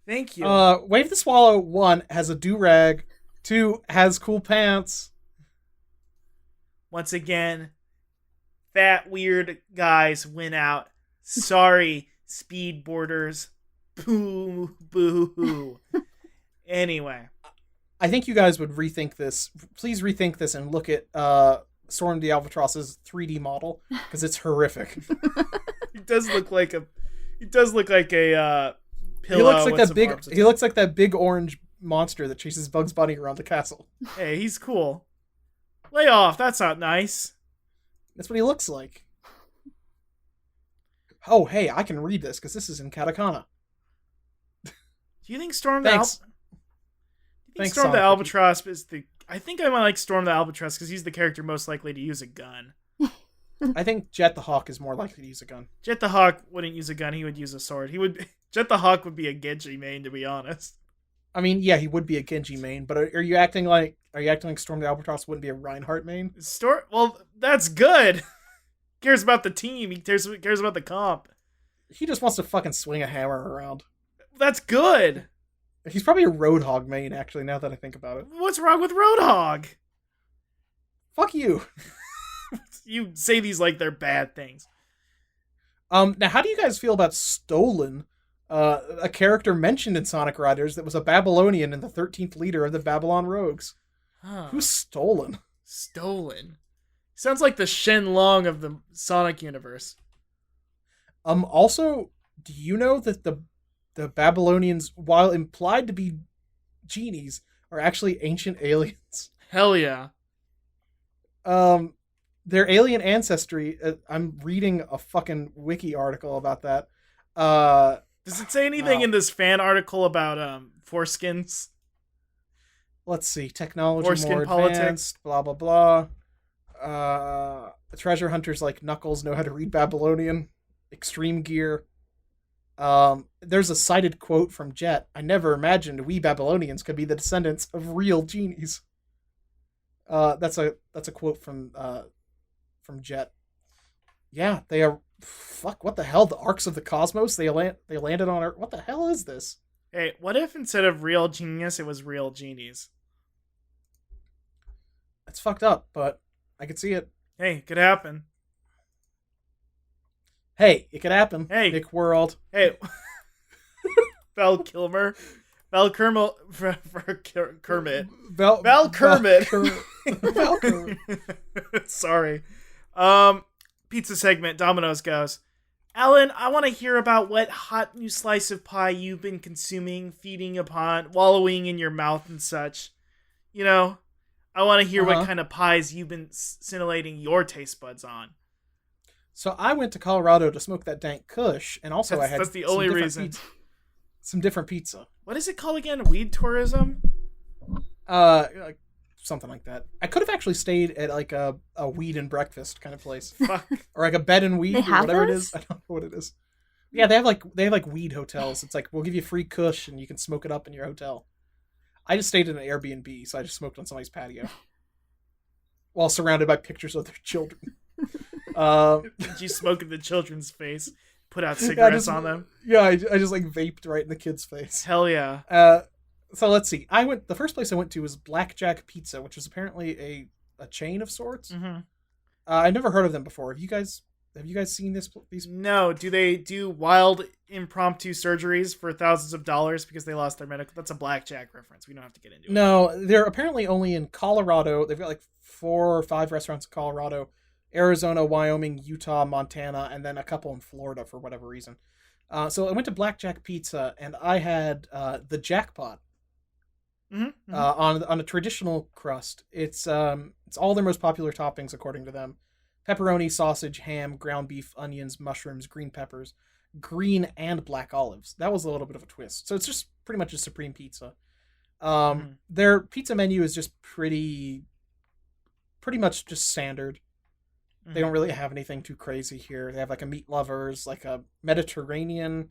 Thank you. Wave the Swallow, 1, has a do-rag. 2, has cool pants. Once again, fat weird guys win out. Sorry, speed boarders. Boo, boo, hoo. Anyway, I think you guys would rethink this. Please rethink this and look at Storm the Albatross's 3D model because it's horrific. he does look like a. He does look like a pillow. He looks like with that some big. arms He looks like that big orange monster that chases Bugs Bunny around the castle. Hey, he's cool. Lay off. That's not nice. That's what he looks like. Oh, hey, I can read this because this is in katakana. Do you think Storm Thanks. the Thanks, Sonic. Albatross is the? I think I might like Storm the Albatross because he's the character most likely to use a gun. I think Jet the Hawk is more likely to use a gun. Jet the Hawk wouldn't use a gun. He would use a sword. Jet the Hawk would be a Genji main, to be honest. I mean, yeah, he would be a Genji main, but are you acting like Storm the Albatross wouldn't be a Reinhardt main? Well, that's good. Cares about the team. He cares about the comp. He just wants to fucking swing a hammer around. That's good. He's probably a Roadhog main, actually, now that I think about it. What's wrong with Roadhog? Fuck you. You say these like they're bad things. Now, how do you guys feel about Stolen, a character mentioned in Sonic Riders that was a Babylonian and the 13th leader of the Babylon Rogues? Huh. Who's Stolen? Stolen? Sounds like the Shenlong of the Sonic universe. Also, do you know that the Babylonians, while implied to be genies, are actually ancient aliens? Hell yeah. Their alien ancestry, I'm reading a fucking wiki article about that. Does it say anything Wow. in this fan article about foreskins? Let's see, technology Foreskin more politics. advanced, blah, blah, blah. Treasure hunters like Knuckles know how to read Babylonian. Extreme gear. There's a cited quote from Jet. I never imagined we Babylonians could be the descendants of real genies. That's a quote from Jet. Yeah, they are. Fuck, what the hell? The Arcs of the Cosmos? They landed on Earth. What the hell is this? Hey, what if instead of real genius, it was real genies? It's fucked up, but I could see it. Hey, could happen. Hey, it could happen. Hey. Nick World. Hey, Val Kilmer, Val Kermit, Kermit, Val Kermit. Val Kermit. Sorry. Pizza segment. Domino's goes. Alan, I want to hear about what hot new slice of pie you've been consuming, feeding upon, wallowing in your mouth and such. You know, I want to hear what kind of pies you've been scintillating your taste buds on. So I went to Colorado to smoke that dank Kush, and also I had That's the some only different reason. some different pizza. What is it called again? Weed tourism? Like, something like that. I could have actually stayed at like a weed and breakfast kind of place, Fuck. or like a bed and weed, They or have whatever it those? is. I don't know what it is. Yeah, they have like weed hotels. It's like, we'll give you free Kush and you can smoke it up in your hotel. I just stayed in an Airbnb, so I just smoked on somebody's patio while surrounded by pictures of their children. Did you smoke in the children's face? Put out cigarettes on them? Yeah, I just like vaped right in the kid's face. Hell yeah. So let's see. The first place I went to was Blackjack Pizza, which is apparently a chain of sorts. Mm-hmm. I've never heard of them before. Have you guys Have you guys seen these? No, do they do wild impromptu surgeries for thousands of dollars because they lost their medical? That's a blackjack reference. We don't have to get into it. No, they're apparently only in Colorado. They've got like 4 or 5 restaurants in Colorado, Arizona, Wyoming, Utah, Montana, and then a couple in Florida for whatever reason. So I went to Blackjack Pizza, and I had the jackpot on a traditional crust. It's all their most popular toppings according to them: pepperoni, sausage, ham, ground beef, onions, mushrooms, green peppers, green and black olives. That was a little bit of a twist. So it's just pretty much a supreme pizza. Their pizza menu is just pretty much just standard. They don't really have anything too crazy here. They have like a meat lovers, like a Mediterranean,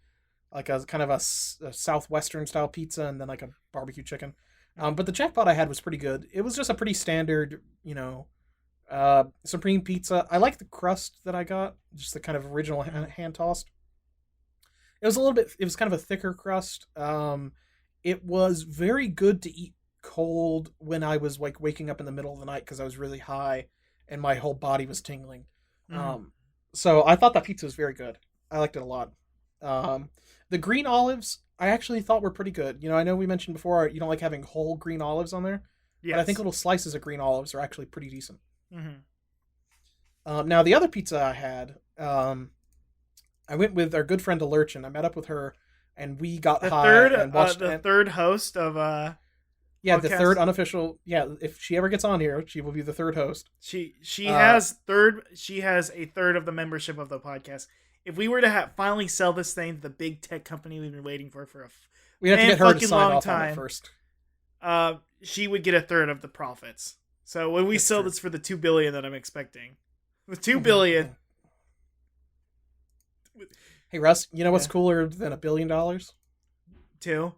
like a kind of a southwestern style pizza, and then like a barbecue chicken. But the jackpot I had was pretty good. It was just a pretty standard, supreme pizza. I like the crust that I got, just the kind of original hand tossed. It was kind of a thicker crust. It was very good to eat cold when I was like waking up in the middle of the night because I was really high and my whole body was tingling. So I thought that pizza was very good. I liked it a lot. The green olives I actually thought were pretty good. I know we mentioned before you don't like having whole green olives on there. Yes. But I think little slices of green olives are actually pretty decent. Now the other pizza I had, I went with our good friend Alurchin. I met up with her and we got high and watched the third host of yeah, podcast. The third unofficial. Yeah, if she ever gets on here, she will be the third host. She has a third of the membership of the podcast. If we were to finally sell this thing to the big tech company we've been waiting for we have to get her to sign off on it first. She would get a third of the profits. So when we sell this for the $2 billion that I'm expecting, the $2 billion. Hey Russ, you know what's cooler than $1 billion? 2.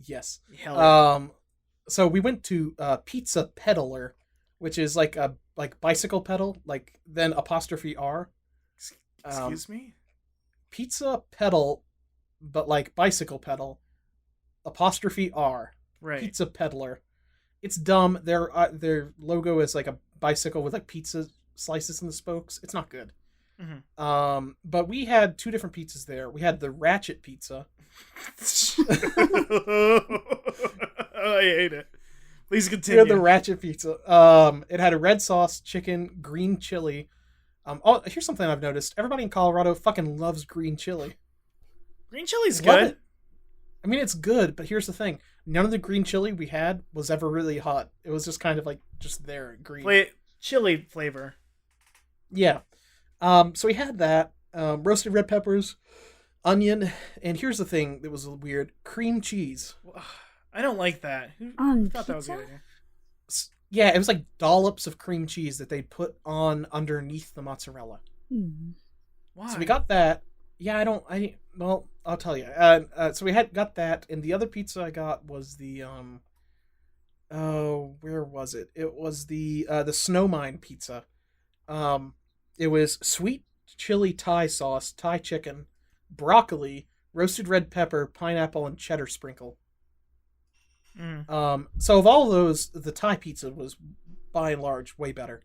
Yes. Hell yeah. So we went to Pizza Peddler, which is like a bicycle pedal, like then apostrophe R. Excuse me? Pizza Pedal, but like bicycle pedal, apostrophe R. Right. Pizza Peddler. It's dumb. Their logo is like a bicycle with like pizza slices in the spokes. It's not good. But we had 2 different pizzas there. We had the Ratchet Pizza. I hate it. Please continue. We had the Ratchet Pizza. It had a red sauce, chicken, green chili. Here's something I've noticed. Everybody in Colorado fucking loves green chili. Green chili's good. I mean, it's good, but here's the thing. None of the green chili we had was ever really hot. It was just kind of like just there, green. Chili flavor. Yeah. So we had that. Roasted red peppers, onion, and here's the thing that was weird. Cream cheese. I don't like that. Who On thought pizza? that was a good idea? Yeah, it was like dollops of cream cheese that they put on underneath the mozzarella. Why? So we got that. Yeah, well, I'll tell you. So we got that, and the other pizza I got was the where was it? It was the Snowmine pizza. It was sweet chili Thai sauce, Thai chicken, broccoli, roasted red pepper, pineapple, and cheddar sprinkle. So of all of those, the Thai pizza was by and large way better.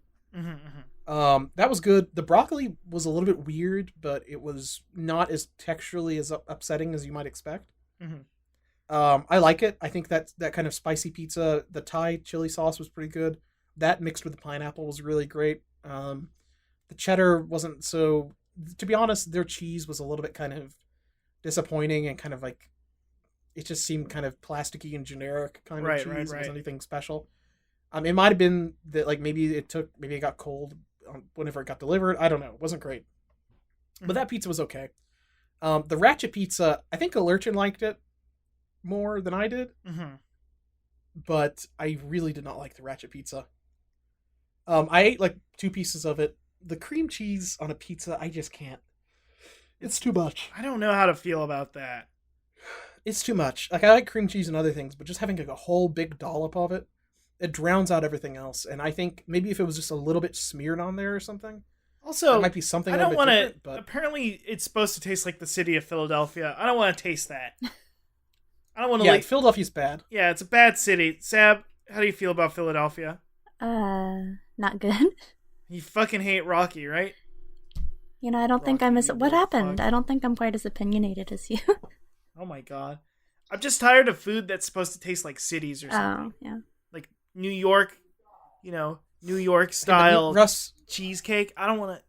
That was good. The broccoli was a little bit weird, but it was not as texturally as upsetting as you might expect. I like it. I think that kind of spicy pizza, the Thai chili sauce was pretty good. That mixed with the pineapple was really great. The cheddar wasn't so... To be honest, their cheese was a little bit kind of disappointing and kind of like... It just seemed kind of plasticky and generic kind of cheese. It wasn't anything special. It might have been that like maybe it got cold whenever it got delivered. I don't know. It wasn't great. But that pizza was okay. The Ratchet Pizza, I think Alurchin liked it more than I did. But I really did not like the Ratchet Pizza. I ate like 2 pieces of it. The cream cheese on a pizza, I just can't. It's too much. I don't know how to feel about that. It's too much. Like, I like cream cheese and other things, but just having like a whole big dollop of it, it drowns out everything else. And I think maybe if it was just a little bit smeared on there or something, also it might be something. I don't want to. But apparently, it's supposed to taste like the city of Philadelphia. I don't want to taste that. I don't want to. Yeah, Philadelphia's bad. Yeah, it's a bad city. Sab, how do you feel about Philadelphia? Not good. You fucking hate Rocky, right? You know, I don't think Rocky I'm as... What Weird happened? fuck. I don't think I'm quite as opinionated as you. Oh my god. I'm just tired of food that's supposed to taste like cities or something. Oh, yeah. Like New York, New York style Russ, cheesecake. I don't want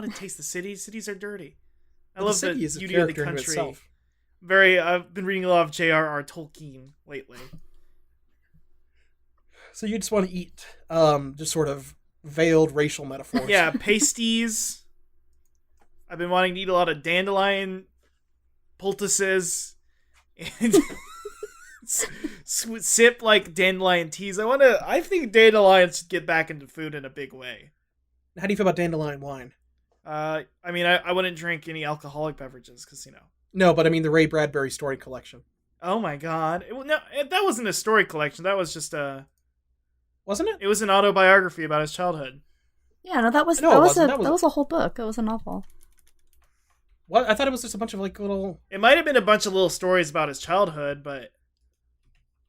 to taste the cities. Cities are dirty. I the love the city is a beauty of the character in country. itself. I've been reading a lot of J.R.R. Tolkien lately. So you just want to eat just sort of veiled racial metaphors. Yeah, pasties. I've been wanting to eat a lot of dandelion poultices and sip like dandelion teas. I think dandelions should get back into food in a big way. How do you feel about dandelion wine? I mean, I wouldn't drink any alcoholic beverages because No, but I mean the Ray Bradbury story collection. Oh my god! That wasn't a story collection. That was just Wasn't it? It was an autobiography about his childhood. Yeah, no, that was No, it wasn't. That was a whole book. It was a novel. What? I thought it was just a bunch of like little. It might have been a bunch of little stories about his childhood, but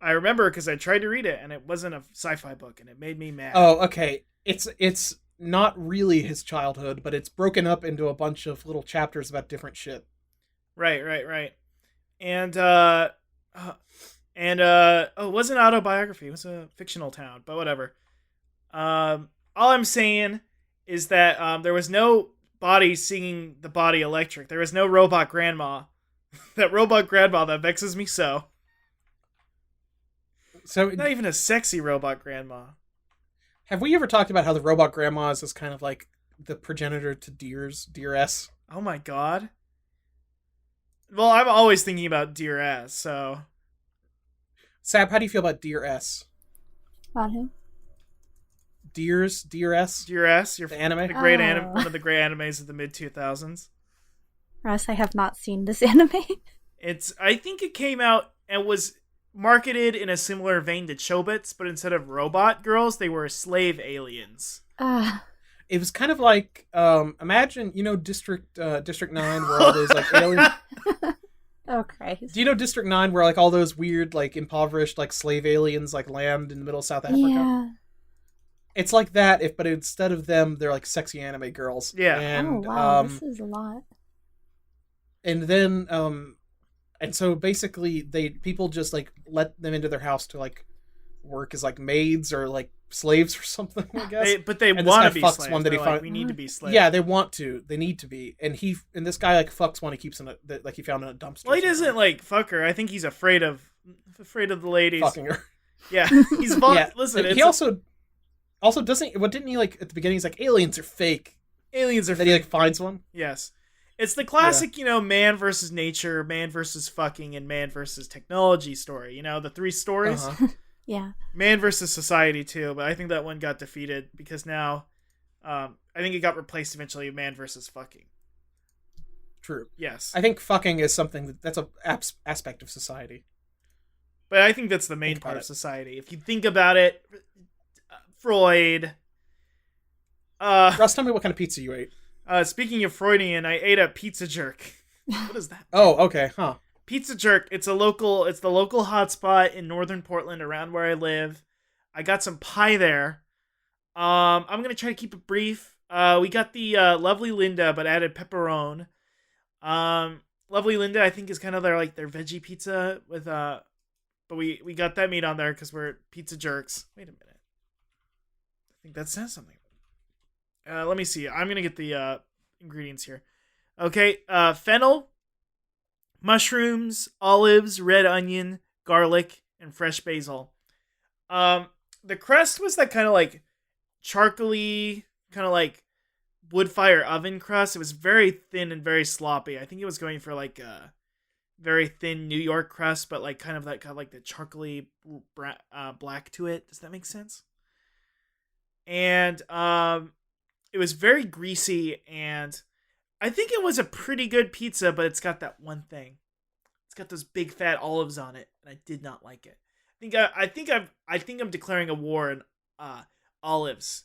I remember because I tried to read it and it wasn't a sci-fi book and it made me mad. Oh, okay. It's not really his childhood, but it's broken up into a bunch of little chapters about different shit. Right. And it wasn't an autobiography. It was a fictional town, but whatever. All I'm saying is that there was no body singing the body electric. There was no robot grandma. That robot grandma that vexes me so. So Not even a sexy robot grandma. have we ever talked about how the robot grandmas is kind of like the progenitor to Dear S? Oh my god. Well, I'm always thinking about Dear Ass, so... Sab, how do you feel about Dear S? About who? Dear S? Dear Ass, The anime? one of the great animes of the mid-2000s. Russ, I have not seen this anime. I think it came out and was marketed in a similar vein to Chobits, but instead of robot girls, they were slave aliens. It was kind of like, imagine, District 9, where all those, like, aliens... Oh, Christ. Do you know District 9, where, like, all those weird, like, impoverished, like, slave aliens, like, land in the middle of South Africa? Yeah. It's like that, but instead of them, they're, like, sexy anime girls. Yeah. And, oh, wow, this is a lot. And then, and so basically, people just, like, let them into their house to, like, work as, like, maids or, like, slaves or something, I guess. But they And want this to guy be fucks slaves. one that he They're like, find- we need to be slaves. Yeah, they want to. They need to be. And this guy, like, fucks one he keeps in like, he found in a dumpster. Well, he or something. doesn't, like, fuck her. I think he's afraid of the ladies. Fucking her. Yeah. He's Yeah. Listen, He also doesn't, what didn't he, like, at the beginning, he's like, aliens are fake. aliens are Then he, like, finds one. Yes. It's the classic, man versus nature, man versus fucking, and man versus technology story. The three stories. Uh-huh. Yeah. Man versus society, too, but I think that one got defeated because now I think it got replaced eventually with man versus fucking. True. Yes. I think fucking is something that's a aspect of society. But I think that's the main Think part about of it. society. If you think about it, Freud. Russ, tell me what kind of pizza you ate. Speaking of Freudian, I ate a pizza jerk. What is that? Oh, okay, huh. Pizza Jerk. It's the local hotspot in northern Portland, around where I live. I got some pie there. I'm gonna try to keep it brief. We got the Lovely Linda, but added pepperoni. Lovely Linda, I think, is kind of their veggie pizza with but we got that meat on there because we're pizza jerks. Wait a minute. I think that says something. Let me see. I'm gonna get the ingredients here. Okay, fennel, mushrooms, olives, red onion, garlic, and fresh basil. The crust was that kind of like charcoaly, kind of like wood fire oven crust. It was very thin and very sloppy. I think it was going for like a very thin New York crust, but like kind of the charcoaly black to it. Does that make sense? And it was very greasy, and I think it was a pretty good pizza, but it's got that one thing. It's got those big fat olives on it, and I did not like it. I think I'm declaring a war on olives.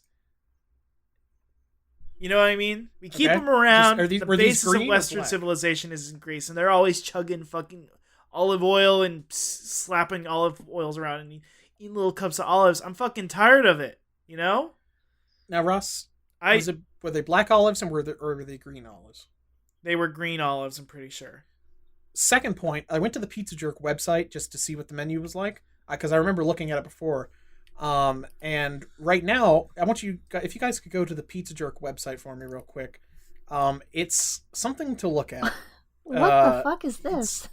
You know what I mean? We keep Okay. them around. Were The these basis of green or Western black? civilization is in Greece, and they're always chugging fucking olive oil and slapping olive oils around and eating little cups of olives. I'm fucking tired of it. You know? Now, Russ, were they black olives and or were they green olives? They were green olives, I'm pretty sure. Second point, I went to the Pizza Jerk website just to see what the menu was like, because I remember looking at it before. And right now, I want you, if you guys could go to the Pizza Jerk website for me real quick. It's something to look at. What the fuck is this?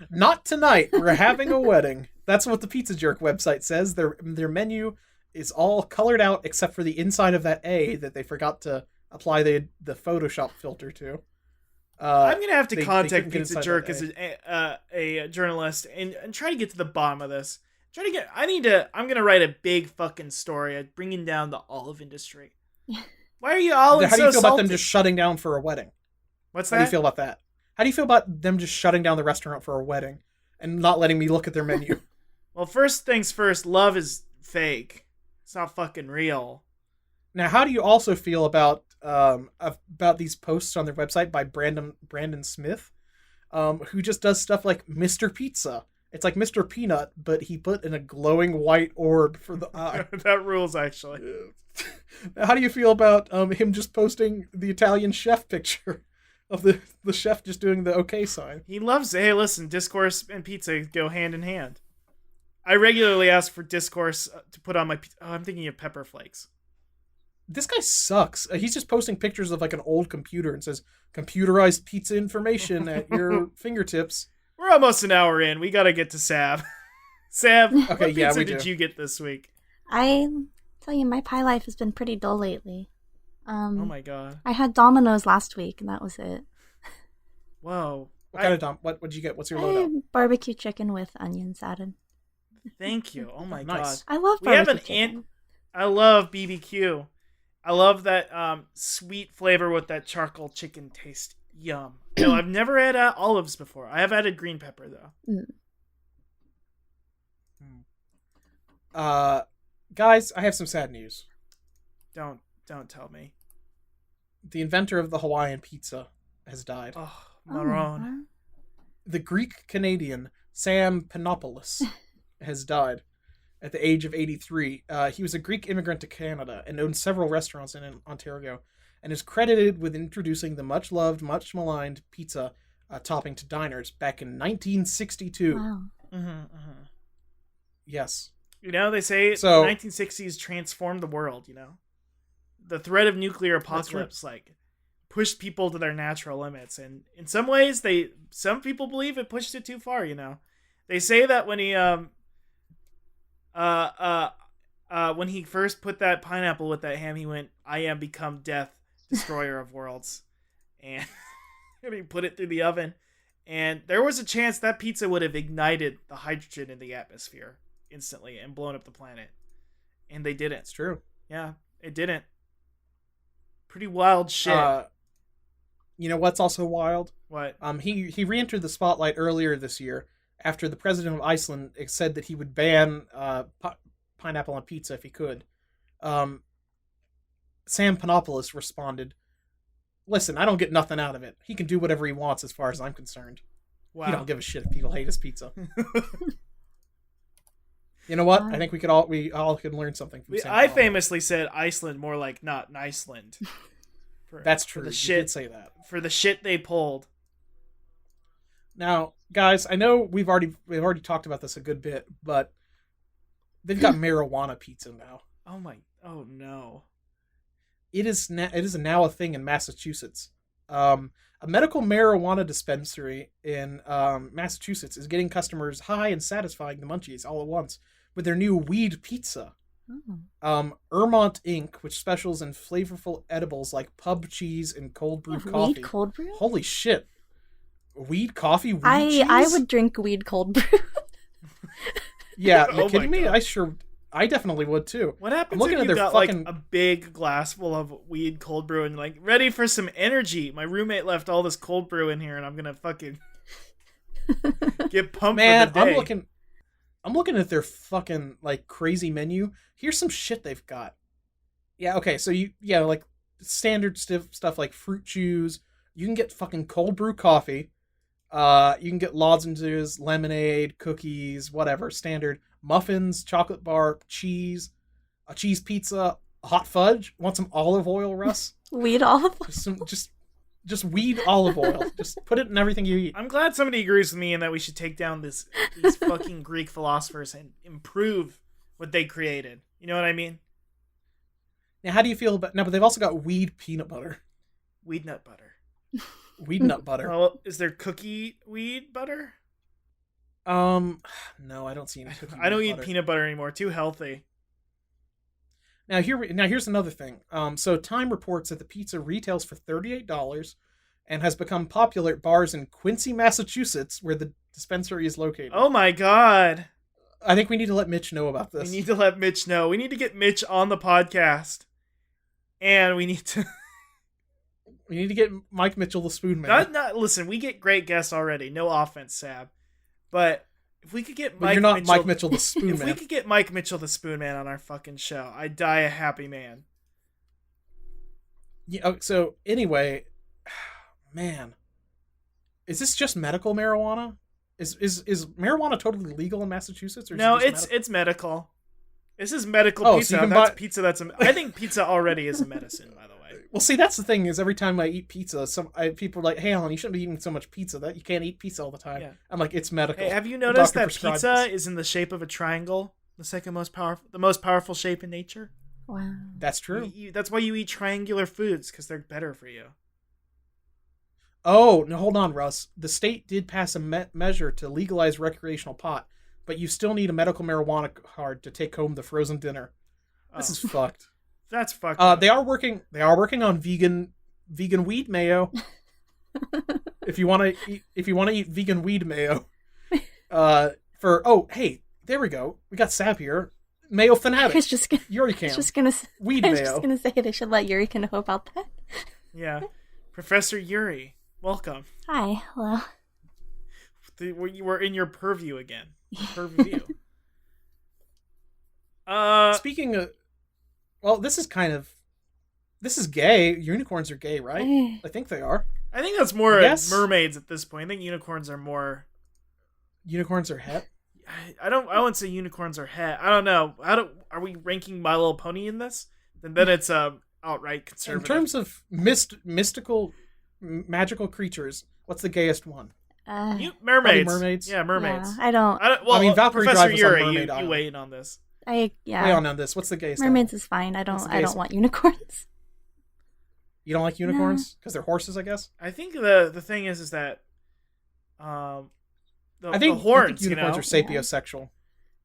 Not tonight. We're having a wedding. That's what the Pizza Jerk website says. Their menu is all colored out except for the inside of that A that they forgot to apply the Photoshop filter to. I'm gonna have to contact Pizza Jerk as a journalist and try to get to the bottom of this. I'm gonna write a big fucking story bringing down the olive industry. Why are you all so salty? How do you feel about them just shutting down for a wedding? What's that? How do you feel about that? How do you feel about them just shutting down the restaurant for a wedding and not letting me look at their menu? Well, first things first, love is fake. It's not fucking real. Now, how do you also feel about these posts on their website by Brandon Smith, who just does stuff like Mr. Pizza? It's like Mr. Peanut, but he put in a glowing white orb for the eye. That rules, actually. How do you feel about him just posting the Italian chef picture of the chef just doing the okay sign? He loves it. Hey, listen, discourse and pizza go hand in hand. I regularly ask for discourse to put on my pizza. Oh, I'm thinking of pepper flakes. This guy sucks. He's just posting pictures of like an old computer and says, computerized pizza information at your fingertips. We're almost an hour in. We got to get to Sav. Sav, what pizza did you get this week? I tell you, my pie life has been pretty dull lately. Oh my god. I had Domino's last week, and that was it. Whoa. What kind of what did you get? What's your loadout? Barbecue chicken with onions added. Thank you. Oh my Nice. god. I love barbecue chicken. I love BBQ. I love that sweet flavor with that charcoal chicken taste. Yum. No, I've never had olives before. I have added green pepper though. Guys, I have some sad news. Don't tell me. The inventor of the Hawaiian pizza has died. Oh, Maroon. The Greek-Canadian Sam Panopoulos has died at the age of 83. He was a Greek immigrant to Canada and owned several restaurants in Ontario, and is credited with introducing the much-loved, much-maligned pizza topping to diners back in 1962. Wow. Yes. You know, they say the 1960s transformed the world, you know? The threat of nuclear apocalypse, like, pushed people to their natural limits. And in some ways, some people believe it pushed it too far, you know? They say that when he first put that pineapple with that ham, he went, "I am become death, destroyer of worlds." And he put it through the oven. And there was a chance that pizza would have ignited the hydrogen in the atmosphere instantly and blown up the planet. And they didn't. It's true. Yeah, it didn't. Pretty wild shit. You know what's also wild? What? He re-entered the spotlight earlier this year after the president of Iceland said that he would ban pineapple on pizza if he could. Sam Panopoulos responded, "Listen, I don't get nothing out of it. He can do whatever he wants as far as I'm concerned. Wow. He don't give a shit if people hate his pizza." You know what? I think we all can learn something from Sam I Panopoulos. famously said Iceland, more like not Iceland. That's true. For the you shit, did say that. For the shit they pulled. Now, guys, I know we've already talked about this a good bit, but they've got marijuana pizza now. Oh no. It is now a thing in Massachusetts. A medical marijuana dispensary in Massachusetts is getting customers high and satisfying the munchies all at once with their new weed pizza. Ermont Inc., which specials in flavorful edibles like pub cheese and cold brew coffee. Weed cold brew? Holy shit. Weed coffee, weed cheese? I would drink weed cold brew. Yeah, you kidding me? I definitely would too. What happens if you got like a big glass full of weed cold brew and like ready for some energy? My roommate left all this cold brew in here and I'm gonna fucking get pumped for the day. I'm looking at their fucking like crazy menu. Here's some shit they've got. Yeah, okay, so like standard stuff like fruit chews. You can get fucking cold brew coffee. You can get lozenges, lemonade, cookies, whatever, standard muffins, chocolate bar, cheese, a cheese pizza, hot fudge? Want some olive oil, Russ? Weed olive. Just weed olive oil. Just put it in everything you eat. I'm glad somebody agrees with me in that we should take down these fucking Greek philosophers and improve what they created. You know what I mean? Now, how do you feel about... No, but they've also got weed peanut butter. Weed nut butter. Weed nut butter. Oh, is there cookie weed butter? No, I don't see any cookie I don't weed eat butter. peanut butter anymore. Too healthy. Now here's another thing. So Time reports that the pizza retails for $38 and has become popular at bars in Quincy, Massachusetts, where the dispensary is located. Oh my god. I think we need to let Mitch know about this. We need to let Mitch know. We need to get Mitch on the podcast. And we need to... We need to get Mike Mitchell, the Spoon Man. Listen, we get great guests already. No offense, Sab. But if we could get But you're not Mike Mitchell, the Spoon if Man. we could get Mike Mitchell, the Spoon Man, on our fucking show, I'd die a happy man. Yeah, so anyway, man, is this just medical marijuana? Is marijuana totally legal in Massachusetts? Or is No, it just it's medical. This is medical Oh, so pizza. you can That's buy- pizza. I think pizza already is a medicine, by the way. Well, see, that's the thing is every time I eat pizza, people are like, "Hey, Alan, you shouldn't be eating so much pizza. That you can't eat pizza all the time." Yeah. I'm like, "It's medical." Hey, have you The noticed doctor that prescribed pizza this. is in the shape of a triangle? The most powerful shape in nature. Wow. That's true. That's why you eat triangular foods, because they're better for you. Oh, no, hold on, Russ. The state did pass a measure to legalize recreational pot, but you still need a medical marijuana card to take home the frozen dinner. This is fucked. That's fucked up. They are working on vegan weed mayo. if you want to eat vegan weed mayo. Hey, there we go. We got Sab here. Mayo I fanatic. was just gonna, Yuri I can. was just gonna, Weed I was mayo. just gonna say they should let Yuri know about that. Yeah. Professor Yuri, welcome. Hi, hello. You were in your purview again. Purview. Speaking of, well, this is gay. Unicorns are gay, right? I think they are. I think that's more Yes. mermaids at this point. I think unicorns are more... Unicorns are het. I wouldn't say unicorns are het. I don't know. Are we ranking My Little Pony in this? Then it's outright conservative. In terms of magical creatures, what's the gayest one? Mermaids. Probably mermaids. Yeah, mermaids. Yeah, I don't. Well, I mean, Valkyrie Professor Drive was on Yuri, Mermaid you Island. weigh in on this. Lay on this. What's the gayest? Mermaids animal? is fine. I What's don't. the I gayest- don't want unicorns. You don't like unicorns because they're horses, I guess. I think the thing is that the I think horns, unicorns are you know, sapiosexual.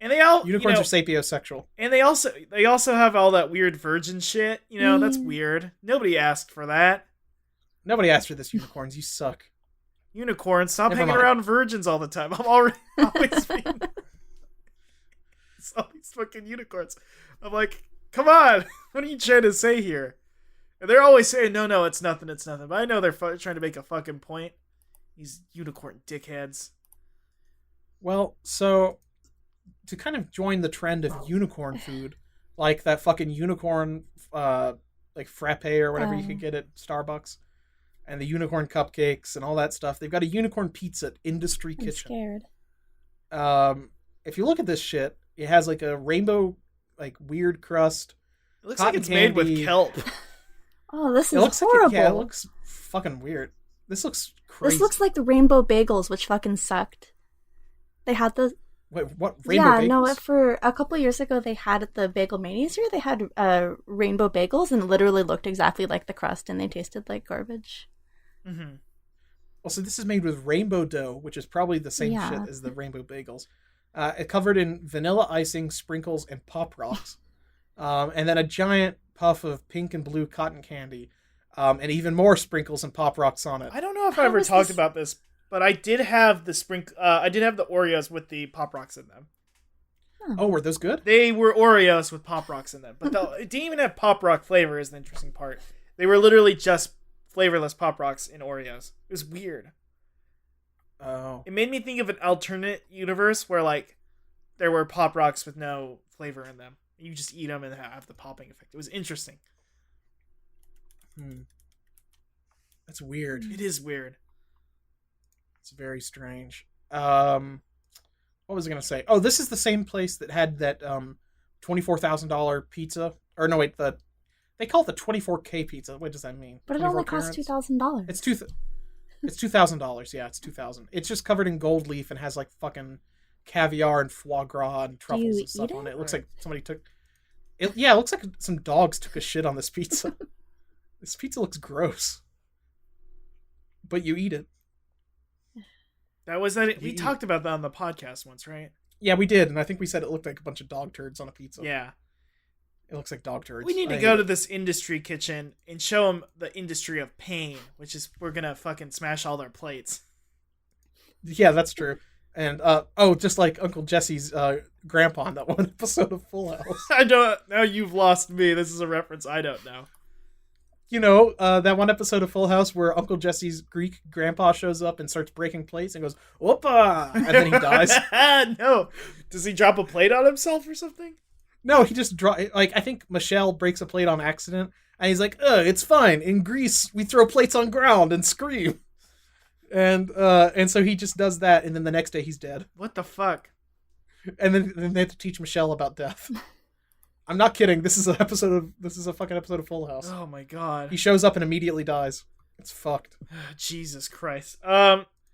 and they all Unicorns you know, are sapiosexual. and they also have all that weird virgin shit. You know, that's Mm. weird. Nobody asked for that. Nobody asked for this. Unicorns, you suck. Unicorns, stop Never hanging mind. around virgins all the time. I'm always being... It's all these fucking unicorns. I'm like, come on, what are you trying to say here? And they're always saying, no, it's nothing. But I know they're trying to make a fucking point. These unicorn dickheads. Well, so to kind of join the trend of unicorn food, like that fucking unicorn, like frappe or whatever you could get at Starbucks, and the unicorn cupcakes and all that stuff, they've got a unicorn pizza at Industry I'm Kitchen. scared. If you look at this shit, it has like a rainbow, like weird crust. It looks like Cotton it's made with candy. kelp. Oh, this It is looks horrible. like it looks fucking weird. This looks crazy. This looks like the rainbow bagels, which fucking sucked. They had the Wait, what? Rainbow yeah, no. bagels? For a couple of years ago, they had at the Bagel Manias here. They had rainbow bagels, and it literally looked exactly like the crust, and they tasted like garbage. Mm-hmm. Well, so this is made with rainbow dough, which is probably the same Yeah. shit as the rainbow bagels. It covered in vanilla icing, sprinkles, and pop rocks, and then a giant puff of pink and blue cotton candy, and even more sprinkles and pop rocks on it. I don't know if I How ever was talked this- about this, but I did have the I did have the Oreos with the Pop Rocks in them. Oh, were those good? They were Oreos with Pop Rocks in them, but it didn't even have Pop Rock flavor. Is the interesting part. They were literally just flavorless Pop Rocks in Oreos. It was weird. Oh, It made me think of an alternate universe where like there were Pop Rocks with no flavor in them. You just eat them and have the popping effect. It was interesting. that's weird. It is weird. It's very strange. What was I gonna say? Oh, this is the same place that had that $24,000 pizza. Or no, wait, the They call it the 24K pizza. What does that mean? But it only costs $2,000. It's $2,000. Yeah, it's $2,000. It's just covered in gold leaf and has like fucking caviar and foie gras and truffles and stuff on it. It looks like somebody took. It looks like some dogs took a shit on this pizza. This pizza looks gross. But you eat it. That was that. We talked about that on the podcast once, right? Yeah, we did, and I think we said it looked like a bunch of dog turds on a pizza. Yeah. It looks like dog turds. We need to go to this industry kitchen and show them the industry of pain, which is we're gonna fucking smash all their plates. Yeah, that's true. And just like Uncle Jesse's grandpa in that one episode of Full House. I don't. Now you've lost me. This is a reference I don't know. You know, that one episode of Full House where Uncle Jesse's Greek grandpa shows up and starts breaking plates and goes, "Whoopa!" and then he dies. No. Does he drop a plate on himself or something? No, he just I think Michelle breaks a plate on accident, and he's like, it's fine. In Greece, we throw plates on ground and scream." And so he just does that, and then the next day he's dead. What the fuck? And then they have to teach Michelle about death. I'm not kidding. This is a fucking episode of Full House. Oh my god. He shows up and immediately dies. It's fucked. Jesus Christ.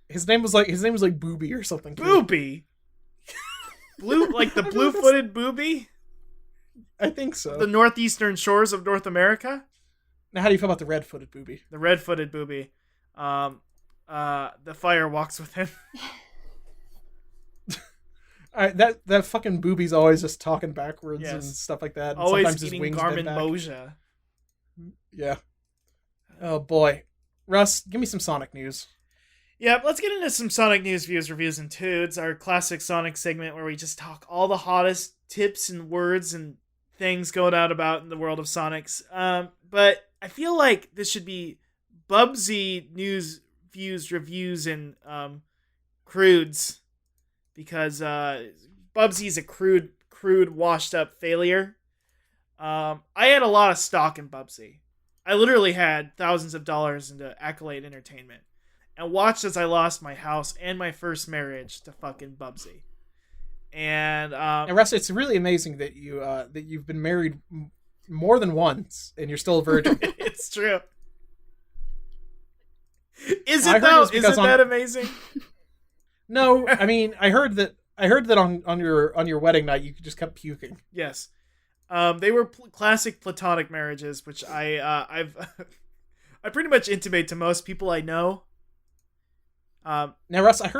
His name was like Booby or something. Booby? Like the blue-footed booby? I think so. The northeastern shores of North America? Now, how do you feel about the red-footed booby? The red-footed booby. The fire walks with him. That fucking booby's always just talking backwards and stuff like that. And always sometimes eating his wings Garmin bend back. Moja. Yeah. Oh boy, Russ, give me some Sonic news. Yeah, let's get into some Sonic news, views, reviews, and tudes. Our classic Sonic segment where we just talk all the hottest tips and words and things going out about in the world of Sonics. But I feel like this should be Bubsy news, views, reviews, and crudes. Because Bubsy's a crude, washed up failure. I had a lot of stock in Bubsy. I literally had thousands of dollars into Accolade Entertainment. And watched as I lost my house and my first marriage to fucking Bubsy. And Russ, it's really amazing that you've been married more than once and you're still a virgin. It's true. Is it though? Isn't that amazing? No, I mean, I heard that on your wedding night you just kept puking. Yes, they were classic platonic marriages, which I pretty much intimate to most people I know. Now, Russ, I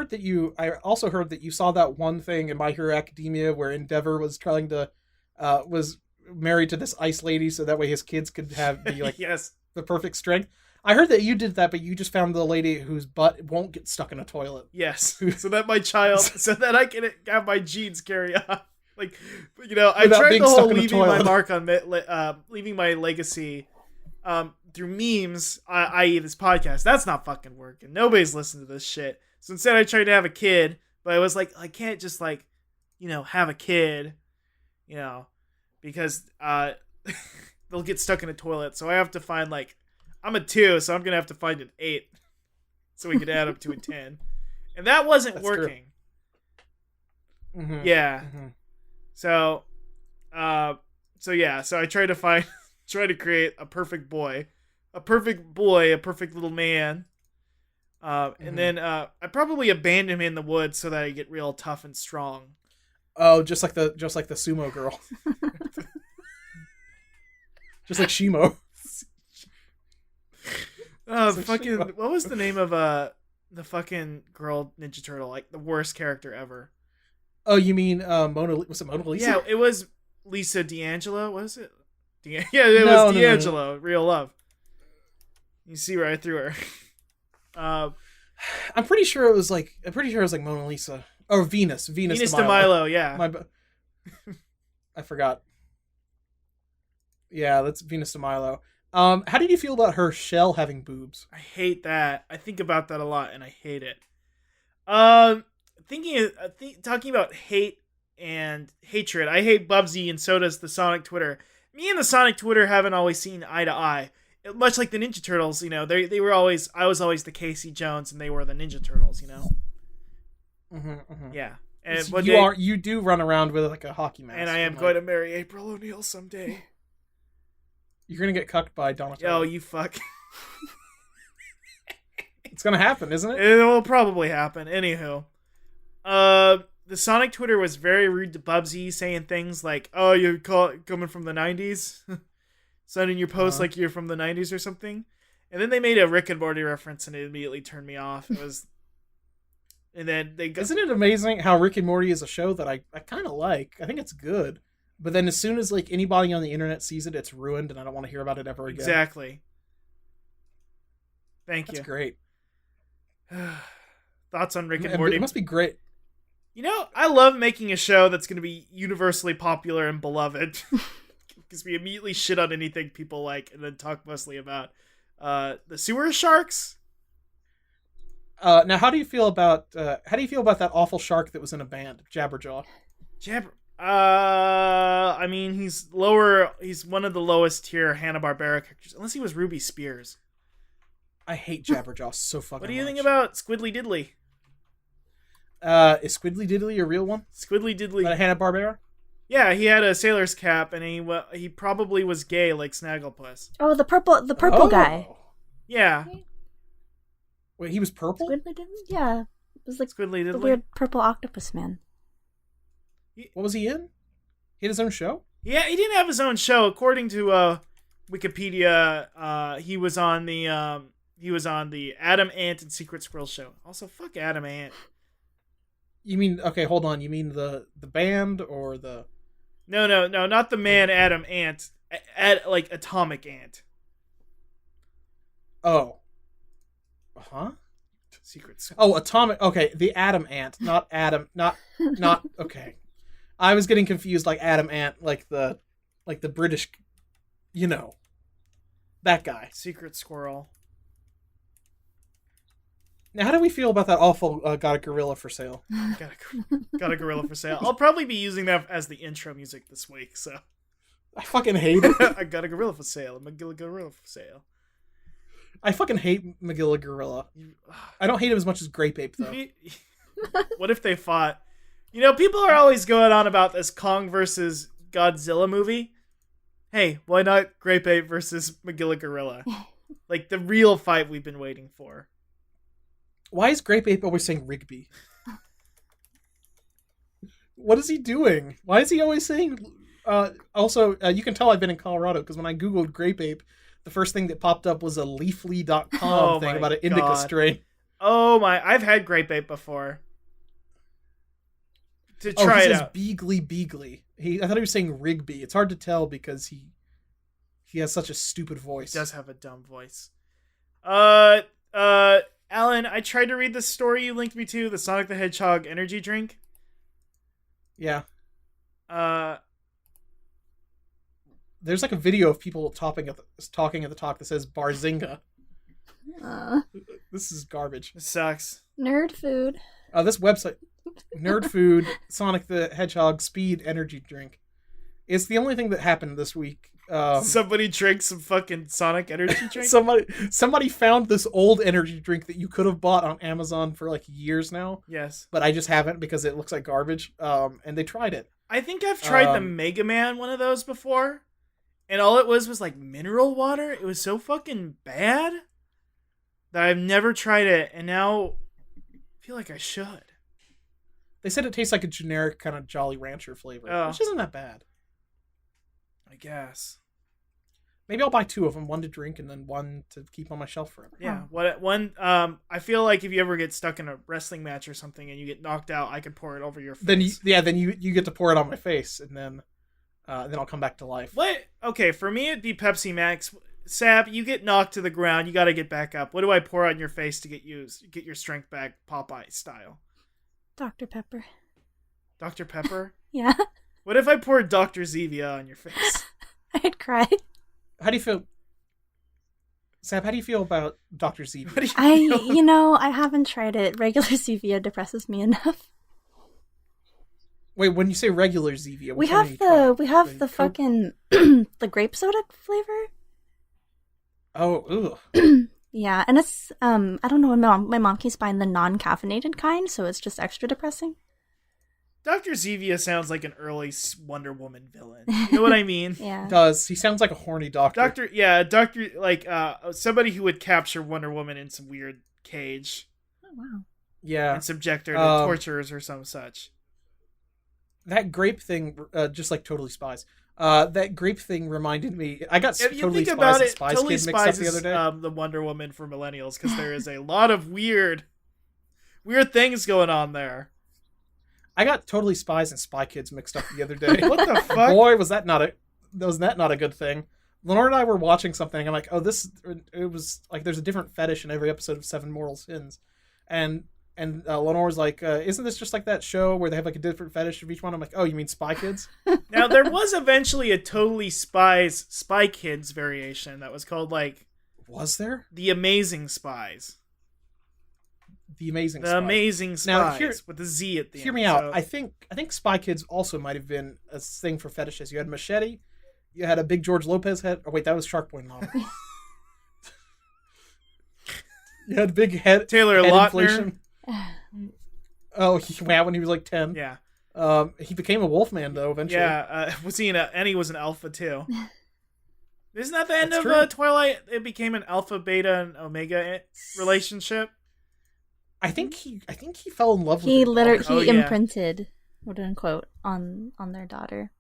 also heard that you saw that one thing in My Hero Academia where Endeavor was trying to was married to this ice lady so that way his kids could be like yes, the perfect strength. I heard that you did that, but you just found the lady whose butt won't get stuck in a toilet. Yes, so that I can have my genes carry on. Like, you know, I tried the whole leaving my mark on leaving my legacy through memes, i.e. this podcast. That's not fucking working. Nobody's listening to this shit. So instead I tried to have a kid, but I was like, I can't just like, you know, have a kid, you know, because they'll get stuck in a toilet. So I have to find like, I'm a 2, so I'm going to have to find an 8 so we could add up to a 10. And that wasn't working. Mm-hmm. Yeah. Mm-hmm. So I tried to create a perfect boy, a perfect little man. And then I probably abandoned him in the woods so that I get real tough and strong. Oh, just like the sumo girl. Just like Shimo. Fucking, what was the name of the fucking girl Ninja Turtle? Like the worst character ever. Oh, you mean was it Mona Lisa? Yeah, it was Lisa D'Angelo. What is it? It was D'Angelo. No. Real Love. You see where I threw her. I'm pretty sure it was like Mona Lisa or Venus de Milo. Yeah. I forgot. Yeah, that's Venus de Milo. How did you feel about her shell having boobs? I hate that. I think about that a lot, and I hate it. Talking about hate and hatred, I hate Bubsy, and so does the Sonic Twitter. Me and the Sonic Twitter haven't always seen eye to eye. Much like the Ninja Turtles, you know, I was always the Casey Jones, and they were the Ninja Turtles, you know. Mm-hmm, mm-hmm. Yeah, and so you do run around with like a hockey mask, and I am going to marry April O'Neil someday. You're gonna get cucked by Donatello. Yo, you fuck. It's gonna happen, isn't it? It will probably happen. Anywho. The Sonic Twitter was very rude to Bubsy, saying things like, "Oh, you're coming from the 90s?" Sending your post like you're from the 90s or something. And then they made a Rick and Morty reference and it immediately turned me off. It was... And then they... Isn't it amazing how Rick and Morty is a show that I kind of like? I think it's good. But then as soon as like anybody on the internet sees it, it's ruined and I don't want to hear about it ever again. Exactly. Thank you. That's great. Thoughts on Rick and Morty? It must be great. You know, I love making a show that's going to be universally popular and beloved. Because we immediately shit on anything people like and then talk mostly about the sewer sharks. Now, how do you feel about that awful shark that was in a band, Jabberjaw? I mean, he's lower. He's one of the lowest tier Hanna-Barbera characters, unless he was Ruby Spears. I hate Jabberjaw so fucking much. What do you think about Squiddly Diddly? Is Squiddly Diddly a real one? Squiddly Diddly. A Hanna-Barbera? Yeah, he had a sailor's cap, and he probably was gay like Snagglepuss. Oh, the purple guy. Yeah. Wait, he was purple? Squiddly Diddly? Yeah. It was like Squiddly Diddly. the weird purple octopus man. What was he in? He had his own show? Yeah, he didn't have his own show. According to Wikipedia, he was on the Adam Ant and Secret Squirrel show. Also, fuck Adam Ant. You mean, okay, hold on. You mean the band or the... No, not the man Adam Ant. Like Atomic Ant. Oh. Huh? Secret Squirrel. Oh, Atomic... Okay, the Adam Ant, not Adam... Not... Okay. I was getting confused, like Adam Ant, like the British... You know. That guy. Secret Squirrel. Now, how do we feel about that awful Got a Gorilla for Sale? Got a gorilla for sale. I'll probably be using that as the intro music this week, so... I fucking hate it. I got a gorilla for sale. I'm a gorilla for sale. I fucking hate Magilla Gorilla. I don't hate him as much as Grape Ape, though. What if they fought? You know, people are always going on about this Kong versus Godzilla movie. Hey, why not Grape Ape versus Magilla Gorilla? Like, the real fight we've been waiting for. Why is Grape Ape always saying Rigby? What is he doing? Why is he always saying... Also, you can tell I've been in Colorado, because when I googled Grape Ape, the first thing that popped up was a leafly.com thing about an indica strain. Oh my, I've had Grape Ape before. To try it out. He says Beagly. I thought he was saying Rigby. It's hard to tell because he has such a stupid voice. He does have a dumb voice. Alan, I tried to read the story you linked me to, the Sonic the Hedgehog energy drink. Yeah. There's like a video of people talking at the talk that says Barzinga. This is garbage. It sucks. Nerd food. This website, Nerd Food, Sonic the Hedgehog Speed Energy Drink. It's the only thing that happened this week. Somebody drank some fucking Sonic energy drink? Somebody found this old energy drink that you could have bought on Amazon for like years now. Yes. But I just haven't because it looks like garbage. And they tried it. I think I've tried the Mega Man one of those before. And all it was like mineral water. It was so fucking bad that I've never tried it. And now I feel like I should. They said it tastes like a generic kind of Jolly Rancher flavor, which isn't that bad. I guess. Maybe I'll buy 2 of them, one to drink and then one to keep on my shelf forever. Yeah. I feel like if you ever get stuck in a wrestling match or something and you get knocked out, I could pour it over your face. Then you get to pour it on my face and then I'll come back to life. What? Okay, for me it'd be Pepsi Max. Sab, you get knocked to the ground, you got to get back up. What do I pour on your face to get your strength back, Popeye style? Dr. Pepper. Dr. Pepper? Yeah. What if I poured Dr. Zevia on your face? I'd cry. How do you feel? Sab, how do you feel about Dr. Zevia? I haven't tried it. Regular Zevia depresses me enough. Wait, when you say regular Zevia, we have the fucking the grape soda flavor. Oh, ugh. Yeah, and it's I don't know, my mom keeps buying the non-caffeinated kind, so it's just extra depressing. Dr. Zevia sounds like an early Wonder Woman villain. You know what I mean? Yeah. Does he sounds like a horny doctor? Doctor, like somebody who would capture Wonder Woman in some weird cage Oh, wow. Yeah. and subject her to tortures or some such. That grape thing, just like Totally Spies. That grape thing reminded me. I got If you Totally think Spies about and it, Spies Totally Kid mixed up Spies the other is day. the Wonder Woman for millennials because there is a lot of weird things going on there. I got Totally Spies and Spy Kids mixed up the other day. What the fuck? Boy, was that not a good thing. Lenore and I were watching something. I'm like, oh, it was like there's a different fetish in every episode of Seven Mortal Sins, and Lenore was like, isn't this just like that show where they have like a different fetish of each one? I'm like, oh, you mean Spy Kids? Now there was eventually a Totally Spy Kids variation that was called like Was there? The Amazing Spies. The Amazing The Spies. Amazing Spies Now, with the Z at the end. Hear me out. So- I think Spy Kids also might have been a thing for fetishes. You had Machete, you had a big George Lopez head. Oh wait, that was Shark Boy Mom. You had big head Taylor head Lautner. inflation. Oh, when he was like 10. Yeah. He became a Wolfman though eventually. Yeah, and he was an alpha too. Isn't that the end That's of true. Twilight? It became an alpha, beta, and omega relationship. I think he fell in love with He her literally daughter. Oh, yeah. imprinted, quote unquote, on their daughter.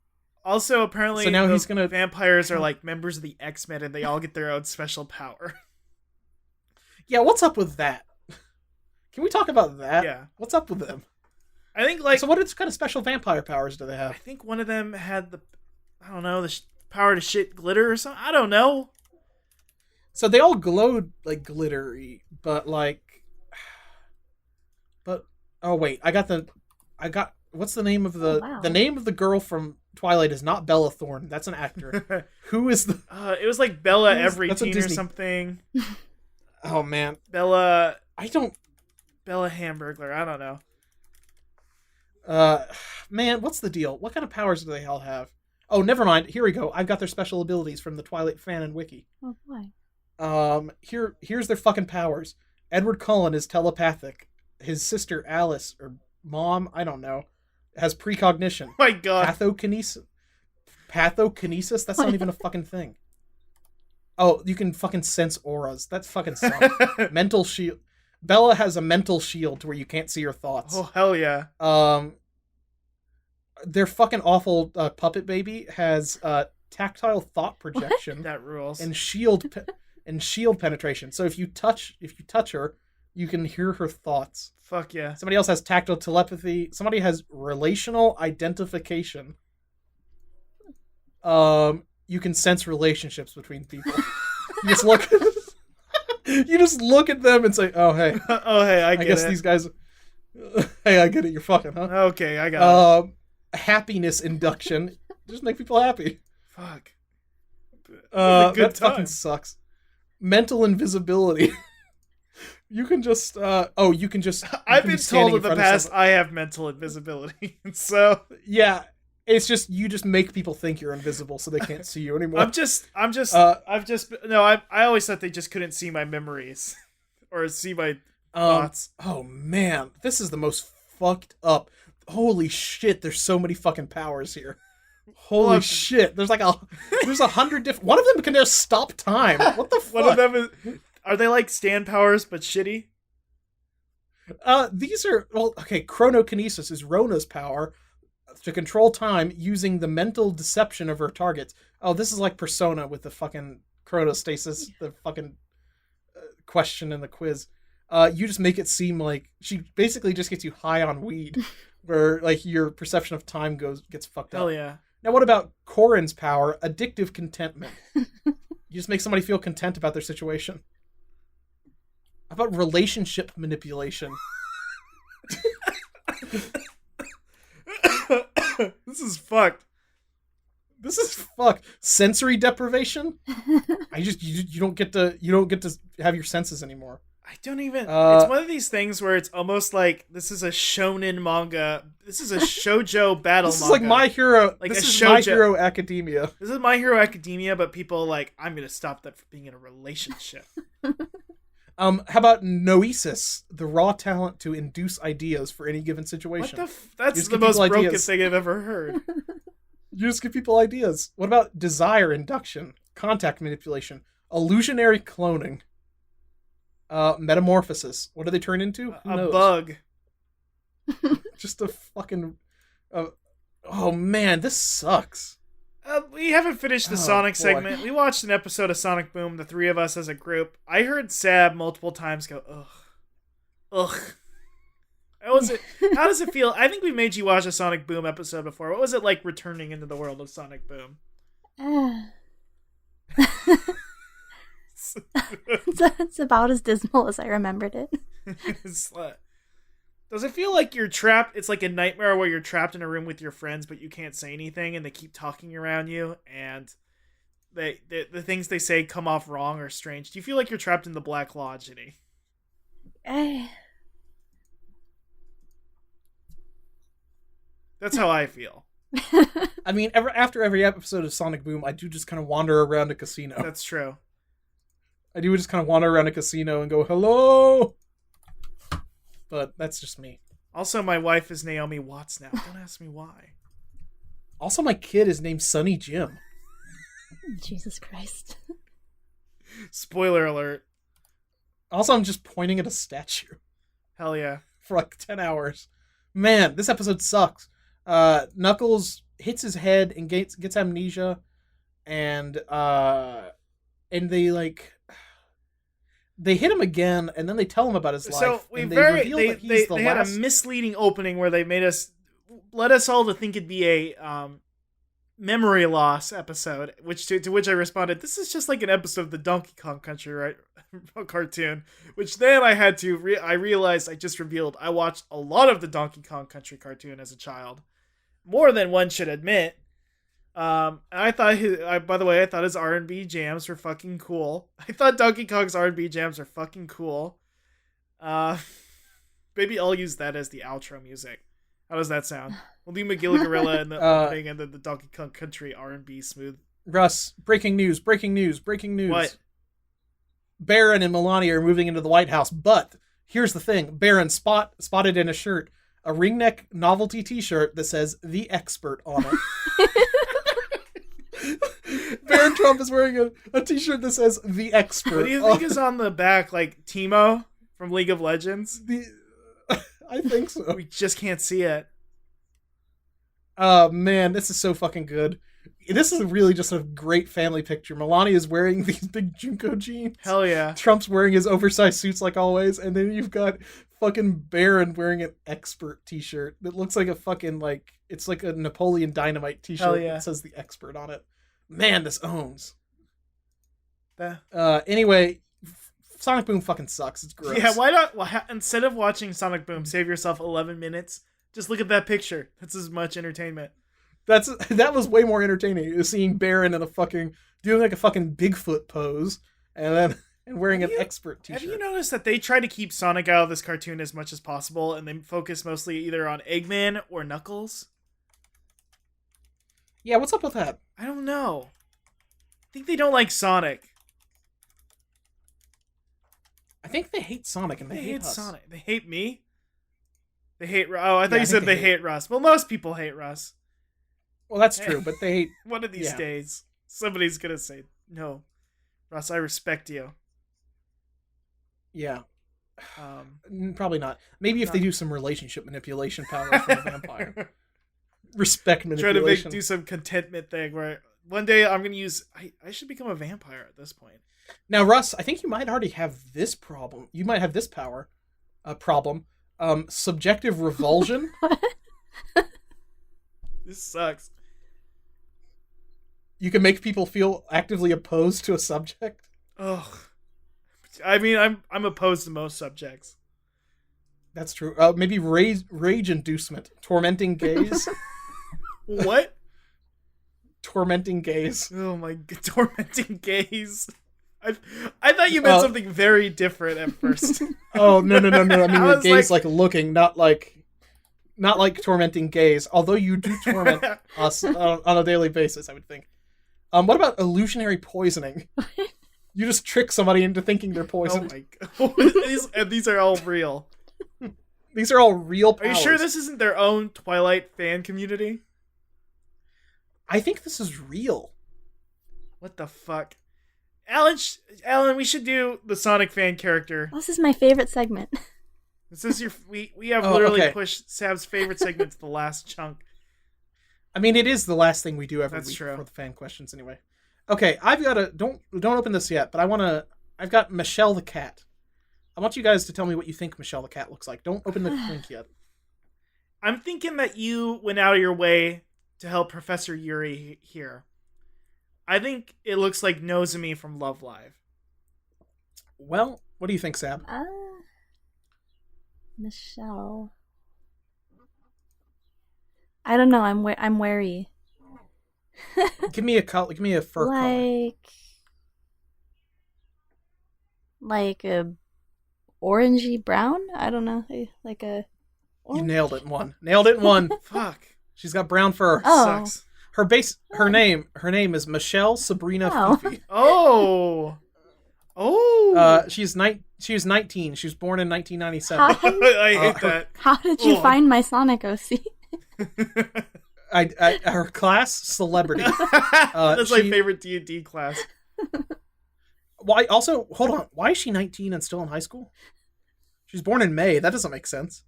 Also, apparently, So now the he's gonna- vampires are like members of the X-Men, and they all get their own special power. Yeah, what's up with that? Can we talk about that? Yeah. What's up with them? I think like So what kind of special vampire powers do they I have? think one of them had the power to shit glitter or something. I don't know. So they all glowed like glittery, but oh wait, I got what's the name of the Oh, wow. the name of the girl from Twilight is not Bella Thorne. That's an actor. Who is the It was like Bella That's a Everyteen or Disney- something. Oh man. Bella Hamburglar. I don't know. Man, what's the deal? What kind of powers do they all have? Oh, never mind. Here we go. I've got their special abilities from the Twilight fan and wiki. Oh boy. Here's their fucking powers. Edward Cullen is telepathic. His sister Alice, or mom, I don't know, has precognition. My God. Pathokinesis? That's not even a fucking thing. Oh, you can fucking sense auras. That's fucking sucks. Mental shield. Bella has a mental shield to where you can't see her thoughts. Oh hell yeah. Their fucking awful puppet baby has tactile thought projection That rules. and shield penetration. So if you touch her, you can hear her thoughts. Fuck yeah. Somebody else has tactile telepathy. Somebody has relational identification. You can sense relationships between people. You just look. You just look at them and say, "Oh hey, Oh hey, I I get guess it. these guys." Hey, I get it. You're fucking, huh? Okay, I got it. Happiness induction. Just make people happy. Fuck. Good That time. fucking sucks. Mental invisibility. You can just. You can just. I've been told in the past I have mental invisibility, so Yeah, it's just you just make people think you're invisible so they can't see you anymore. I always thought they just couldn't see my memories or see my thoughts. Oh man, this is the most fucked up. Holy shit! There's so many fucking powers here. Holy Well, shit! There's 100 different. One of them can just stop time. What the fuck? One of them is. Are they like stand powers but shitty? These are chronokinesis is Rona's power to control time using the mental deception of her targets. Oh, this is like Persona with the fucking chronostasis, the fucking question in the quiz. You just make it seem like she basically just gets you high on weed, where like your perception of time gets fucked up. Hell yeah. Now, what about Corin's power? Addictive contentment. You just make somebody feel content about their situation. How about relationship manipulation? This is fucked. This is fuck. Sensory deprivation? You don't get to have your senses anymore. I don't even. It's one of these things where it's almost like this is a shonen manga. This is a shoujo battle. This is manga. like My Hero. Like this a is shoujo. My Hero Academia. This is My Hero Academia, but people are like, I'm gonna stop that from being in a relationship. How about noesis, the raw talent to induce ideas for any given situation? That's the most broken thing I've ever heard. You just give people ideas. What about desire induction, contact manipulation, illusionary cloning, metamorphosis? What do they turn into? Who A knows? bug. Just a fucking... oh man, this sucks. We haven't finished the Sonic segment. We watched an episode of Sonic Boom, the three of us as a group. I heard Sab multiple times go, ugh. Ugh. How does it feel? I think we made you watch a Sonic Boom episode before. What was it like returning into the world of Sonic Boom? It's about as dismal as I remembered it. Does it feel like you're trapped? It's like a nightmare where you're trapped in a room with your friends, but you can't say anything, and they keep talking around you, and the things they say come off wrong or strange. Do you feel like you're trapped in the Black Lodge, Jenny? That's how I feel. I mean, after every episode of Sonic Boom, I do just kind of wander around a casino. That's true. I do just kind of wander around a casino and go, hello! But that's just me. Also, my wife is Naomi Watts now. Don't ask me why. Also, my kid is named Sonny Jim. Jesus Christ. Spoiler alert. Also, I'm just pointing at a statue. Hell yeah. For like 10 hours. Man, this episode sucks. Knuckles hits his head and gets amnesia, and they hit him again, and then they tell him about his life. So they had a misleading opening where they led us all to think it'd be a memory loss episode, to which I responded, "This is just like an episode of the Donkey Kong Country, right?" cartoon. Which then I realized I just revealed I watched a lot of the Donkey Kong Country cartoon as a child, more than one should admit. I thought I thought his R&B jams were fucking cool. I thought Donkey Kong's R&B jams are fucking cool. Maybe I'll use that as the outro music. How does that sound? We'll do Magilla Gorilla and the opening, and then the Donkey Kong Country R&B smooth. Russ, breaking news. What? Baron and Melania are moving into the White House, but here's the thing. Baron spotted in a shirt a ringneck novelty t-shirt that says "The Expert" on it. Baron Trump is wearing a t-shirt that says "The Expert." What do you think is on the back? Like Teemo from League of Legends? I think so. We just can't see it. Oh man, this is so fucking good. This is really just a great family picture. Melania is wearing these big Junko jeans. Hell yeah. Trump's wearing his oversized suits like always, and then you've got fucking Baron wearing an Expert t-shirt that looks like a fucking it's like a Napoleon Dynamite t-shirt that says "The Expert" on it. Man, this owns. Anyway, Sonic Boom fucking sucks. It's gross. Yeah, why not? Instead of watching Sonic Boom, save yourself 11 minutes. Just look at that picture. That's as much entertainment. That was way more entertaining. Seeing Baron in doing like a fucking Bigfoot pose, and wearing an Expert t-shirt. Have you noticed that they try to keep Sonic out of this cartoon as much as possible, and they focus mostly either on Eggman or Knuckles? Yeah, what's up with that? I don't know. I think they don't like Sonic. I think they hate Sonic and they hate us. Sonic. They hate me? They hate... Oh, I thought you said they hate Russ. Well, most people hate Russ. Well, that's true, but they hate... One of these days, somebody's gonna say, "No, Russ, I respect you." Yeah. Probably not. Maybe if they do some relationship manipulation power from a vampire. Respect manipulation. Try to do some contentment thing where one day I'm gonna use... I should become a vampire at this point. Now, Russ, I think you might already have this problem. You might have this problem. Subjective revulsion. This sucks. You can make people feel actively opposed to a subject. Ugh. I mean, I'm opposed to most subjects. That's true. Maybe rage inducement. Tormenting gaze. What? Tormenting gaze. Oh my god, tormenting gaze. I thought you meant something very different at first. Oh, no. I mean, gaze like looking, not like tormenting gaze. Although you do torment us on a daily basis, I would think. What about illusionary poisoning? You just trick somebody into thinking they're Oh poisoned. my god. These are all real. These are all real Are powers. you sure this isn't their own Twilight fan community? I think this is real. What the fuck? Alan, we should do the Sonic fan character. This is my favorite segment. This is we have Oh, literally okay. pushed Sab's favorite segment to the last chunk. I mean, it is the last thing we do every That's week true. for the fan questions anyway. Okay, I've got a don't open this yet, but I've got Michelle the cat. I want you guys to tell me what you think Michelle the cat looks like. Don't open the link yet. I'm thinking that you went out of your way to help Professor Yuri here. I think it looks like Nozomi from Love Live. Well, what do you think, Sab? Michelle. I don't know. I'm wary. Give me a fur color. Like a orangey brown. I don't know. Like a. You Orange? nailed it in one. Nailed it in one. Fuck. She's got brown fur. Oh. Sucks. Her name is Michelle Sabrina Oh. Fifi. Oh. Oh. She was 19. She was born in 1997. I hate that. How did you Oh. find my Sonic OC? Her class celebrity. That's my she- favorite D&D class. Why? Also, hold on. Why is she 19 and still in high school? She's born in May. That doesn't make sense.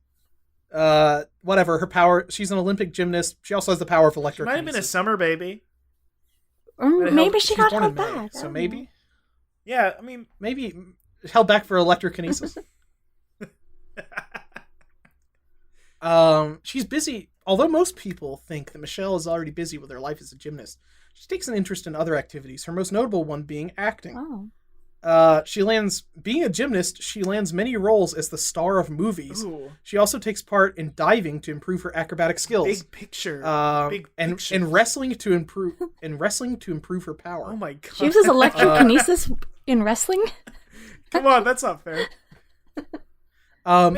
Whatever. Her power. She's an Olympic gymnast. She also has the power of She might have been a electrokinesis. summer baby. Or maybe she She's got born in held May, back. I so don't maybe Yeah, I mean, held back for electrokinesis. She's busy. Although most people think that Michelle is already busy with her life as a gymnast, she takes an interest in other activities. Her most notable one being acting. know. Being a gymnast, she lands many roles as the star of movies. ooh, She also takes part in diving to improve her acrobatic skills. big picture. Big and picture. wrestling to improve her power. Oh my god. She uses electrokinesis in wrestling. Come on, that's not fair.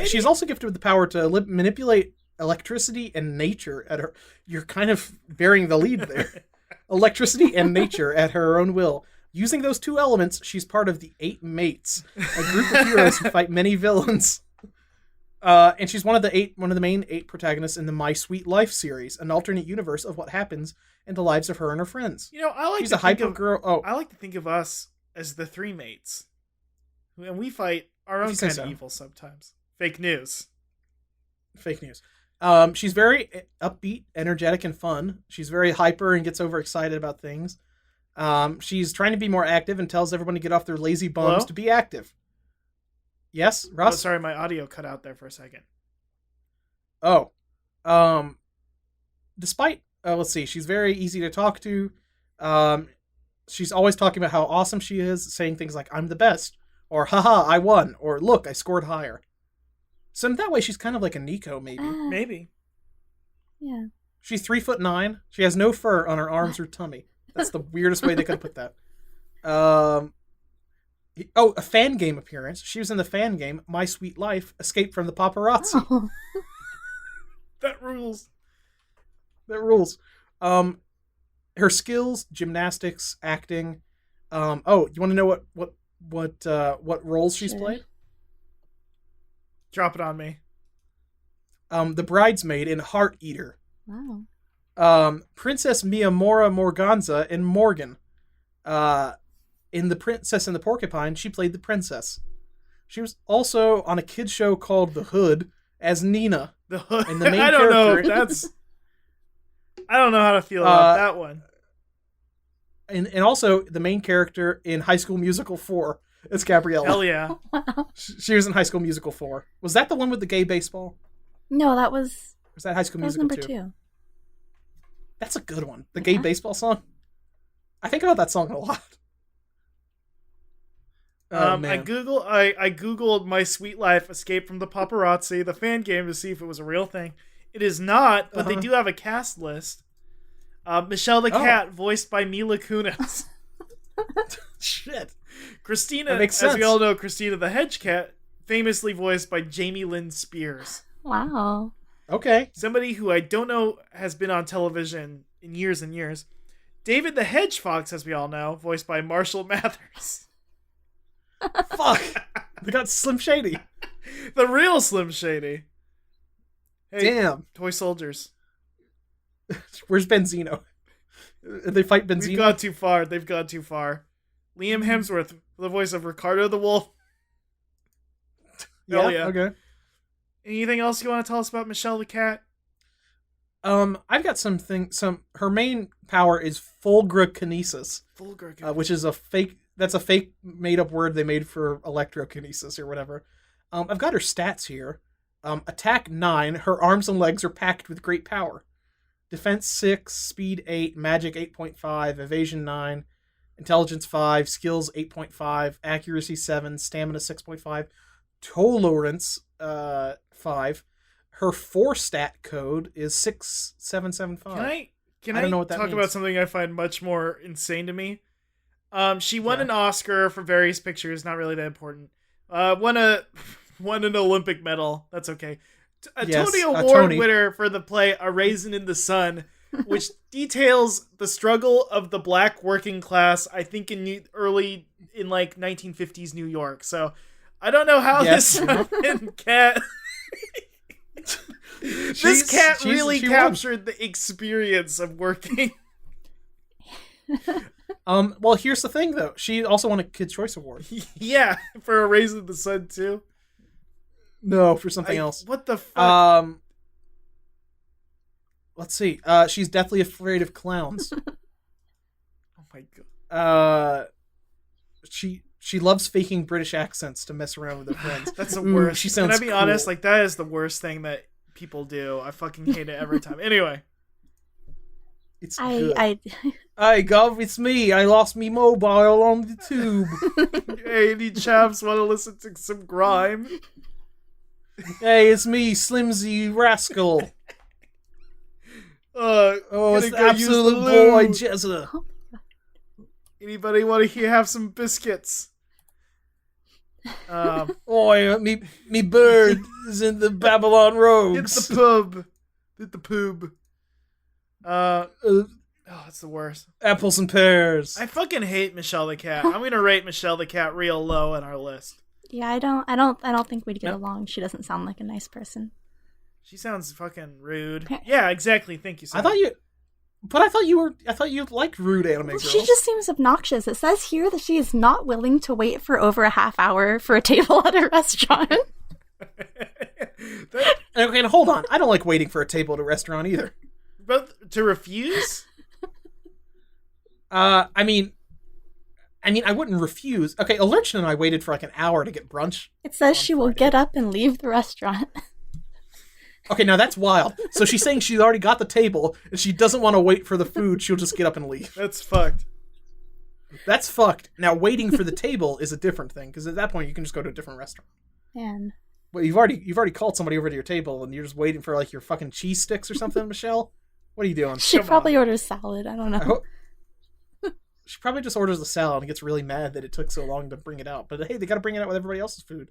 She's also gifted with the power to manipulate electricity and nature at her. You're kind of bearing the lead there. Electricity and nature at her own will. Using those two elements, she's part of the Eight Mates, a group of heroes who fight many villains. And she's one of the main 8 protagonists in the My Sweet Life series, an alternate universe of what happens in the lives of her and her friends. You know, I like She's to a think hyper of, girl. Oh, I like to think of us as the 3 mates. And we fight our own you say kind of so. evil sometimes. Fake news. fake news. She's very upbeat, energetic, and fun. She's very hyper and gets overexcited about things. She's trying to be more active and tells everyone to get off their lazy bums Hello? to be active. Yes, Oh, Russ? sorry, my audio cut out there for a second. Oh. Despite, let's see, she's very easy to talk to. She's always talking about how awesome she is, saying things like, I'm the best, or haha, I won, or look, I scored higher. So in that way, she's kind of like a Nico, maybe. Maybe. Yeah. She's 3'9". She has no fur on her arms or tummy. That's the weirdest way they could have put that. A fan game appearance. She was in the fan game My Sweet Life, Escape from the Paparazzi. Oh. That rules. That rules. Her skills, gymnastics, acting. You want to know what roles she's Sure. played? Drop it on me. The bridesmaid in Heart Eater. Wow. Princess Miyamura Morganza in Morgan. In The Princess and the Porcupine, she played the princess. She was also on a kids show called The Hood as Nina. The hood. And the main I don't know if character- that's. I don't know how to feel about that one. And also the main character in High School Musical 4 is Gabriella. Hell yeah. She was in High School Musical 4. Was that the one with the gay baseball? No, that was Or was that High School Musical number 2? 2. That's a good one. The gay Yeah. baseball song. I think about that song a lot. Oh, I man. googled My Sweet Life Escape from the Paparazzi, the fan game, to see if it was a real thing. It is not, but they Uh-huh. do have a cast list. Michelle the Oh. Cat, voiced by Mila Kunis. Shit. Christina, That makes as we sense. all know, Christina the Hedge Cat, famously voiced by Jamie Lynn Spears. Wow. Okay. Somebody who I don't know has been on television in years and years. David the Hedge Fox, as we all know, voiced by Marshall Mathers. Fuck! They got Slim Shady. The real Slim Shady. Hey, Damn. toy soldiers. Where's Benzino? They fight Benzino? They've gone too far. They've gone too far. Liam Hemsworth, the voice of Ricardo the Wolf. Hell yeah. Okay. Anything else you want to tell us about Michelle the Cat? I've got her main power is fulgurokinesis, which is a fake made up word they made for electrokinesis or whatever. I've got her stats here. Attack 9, her arms and legs are packed with great power. Defense 6, speed 8, magic 8.5, evasion 9, intelligence 5, skills 8.5, accuracy 7, stamina 6.5, tolerance 5. Her 4-stat code is 6775. Can I I don't know what that talk means. about something I find much more insane to me? She won an Oscar for various pictures, not really that important. Won an Olympic medal. That's okay. Tony Award winner for the play A Raisin in the Sun, which details the struggle of the black working class, I think in 1950s New York. So I don't know how this fucking cat this cat really captured the experience of working. Well, here's the thing though. She also won a Kids' Choice Award. Yeah, for A Raisin in the Sun too. No, for something else. What the fuck? Let's see. She's deathly afraid of clowns. Oh my god. She loves faking British accents to mess around with her friends. That's the worst. She sounds Can I be honest? Like, that is the worst thing that people do. I fucking hate it every time. Anyway. It's good. I Gov, it's me. I lost me mobile on the tube. Hey, any chaps want to listen to some grime? Hey, it's me, Slimsy Rascal. It's the absolute boy, Jezza. Anybody want to have some biscuits? Me bird is in the Babylon Rogues. Hit the pub. Hit the poob. It's the worst. Apples and pears. I fucking hate Michelle the Cat. I'm gonna rate Michelle the Cat real low on our list. Yeah, I don't think we'd get along. She doesn't sound like a nice person. She sounds fucking rude. Yeah, exactly. Thank you, Sam. I thought you liked rude anime girls. She just seems obnoxious. It says here that she is not willing to wait for over a half hour for a table at a restaurant. Okay, now hold on. I don't like waiting for a table at a restaurant either. But to refuse? I mean, I wouldn't refuse. Okay, Alerchin and I waited for like an hour to get brunch. It says she will get up and leave the restaurant. Okay, now that's wild. So she's saying she's already got the table, and she doesn't want to wait for the food. She'll just get up and leave. That's fucked. That's fucked. Now, waiting for the table is a different thing, because at that point, you can just go to a different restaurant. Man. Well, you've already called somebody over to your table, and you're just waiting for like your fucking cheese sticks or something, Michelle? What are you doing? She probably orders salad. I don't know. She probably just orders the salad and gets really mad that it took so long to bring it out. But hey, they gotta bring it out with everybody else's food.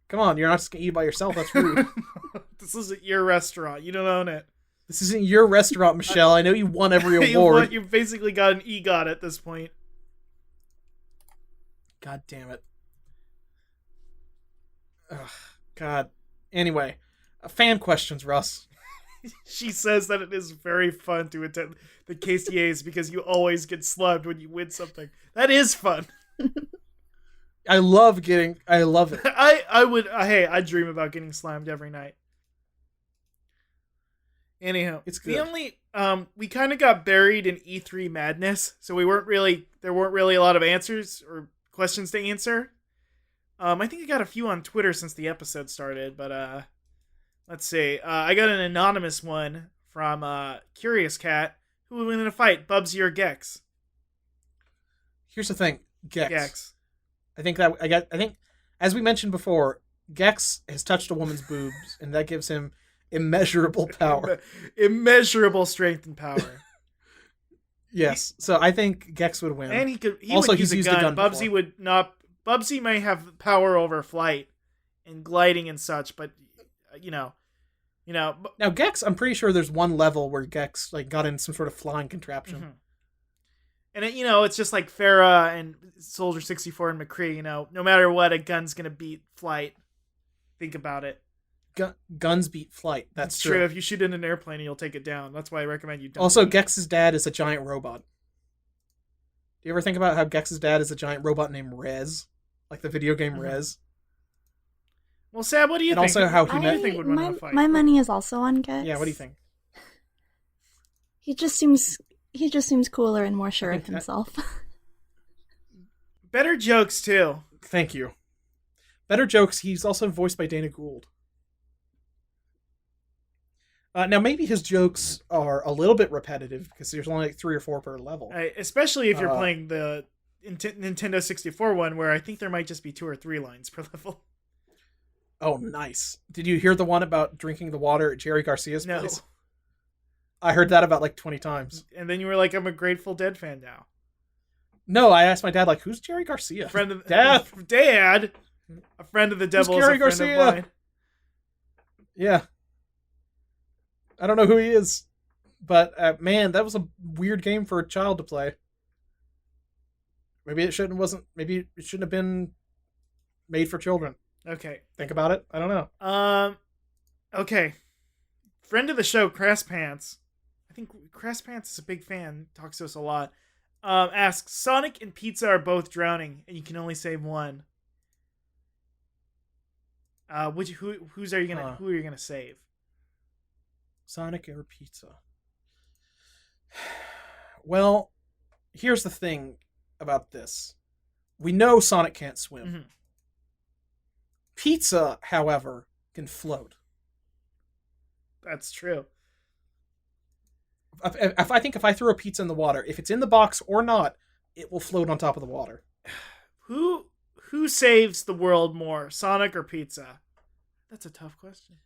Come on, you're not just gonna eat by yourself. That's rude. This isn't your restaurant. You don't own it. This isn't your restaurant, Michelle. I know you won every award. You've basically got an EGOT at this point. God damn it. Ugh, God. Anyway, fan questions, Russ. She says that it is very fun to attend the KCAs because you always get slugged when you win something. That is fun. I love it. I dream about getting slammed every night. Anyhow, it's good. The only we kind of got buried in E3 madness, so there weren't really a lot of answers or questions to answer. I think I got a few on Twitter since the episode started, but let's see. I got an anonymous one from Curious Cat. Who would win in a fight, Bubsy or Gex? Here's the thing, Gex. I think, as we mentioned before, Gex has touched a woman's boobs, and that gives him immeasurable power. Immeasurable strength and power. Yes, so I think Gex would win. And he also, would use he's a gun. Bubsy before. would not. Bubsy may have power over flight and gliding and such, but Now Gex, I'm pretty sure there's one level where Gex like got in some sort of flying contraption. And it's just like Farah and Soldier 64 and McCree. No matter what, a gun's gonna beat flight. Think about it. Guns beat flight. That's It's true. If you shoot in an airplane, you'll take it down. That's why I recommend you don't. Also, Gex's dad is a giant robot. Do you ever think about how Gex's dad is a giant robot named Rez? Like the video game Rez? Well, Sam, what do you And think? also how Who do you think would win in a fight? My money is also on Gex. Yeah, what do you think? He just seems cooler and more sure of himself. Better jokes, too. Thank you. Better jokes. He's also voiced by Dana Gould. Now, maybe his jokes are a little bit repetitive because there's only like 3 or 4 per level. Especially if you're playing the Nintendo 64 one, where I think there might just be 2 or 3 lines per level. Oh, nice. Did you hear the one about drinking the water at Jerry Garcia's place? I heard that about like 20 times. And then you were like, I'm a Grateful Dead fan now. No, I asked my dad, like, who's Jerry Garcia? Friend of Dad! Dad! A friend of the devil is Jerry a friend Garcia? of mine. Yeah. I don't know who he is. But, man, that was a weird game for a child to play. Maybe it shouldn't have been made for children. Okay. Think about it. I don't know. Okay. Friend of the show, Crass Pants. I think Crass Pants is a big fan. Talks to us a lot. Asks, Sonic and Pizza are both drowning, and you can only save one. Who are you gonna save? Sonic or Pizza? Well, here's the thing about this. We know Sonic can't swim. Mm-hmm. Pizza, however, can float. That's true. If I throw a pizza in the water, if it's in the box or not, it will float on top of the water. Who saves the world more, Sonic or Pizza? That's a tough question.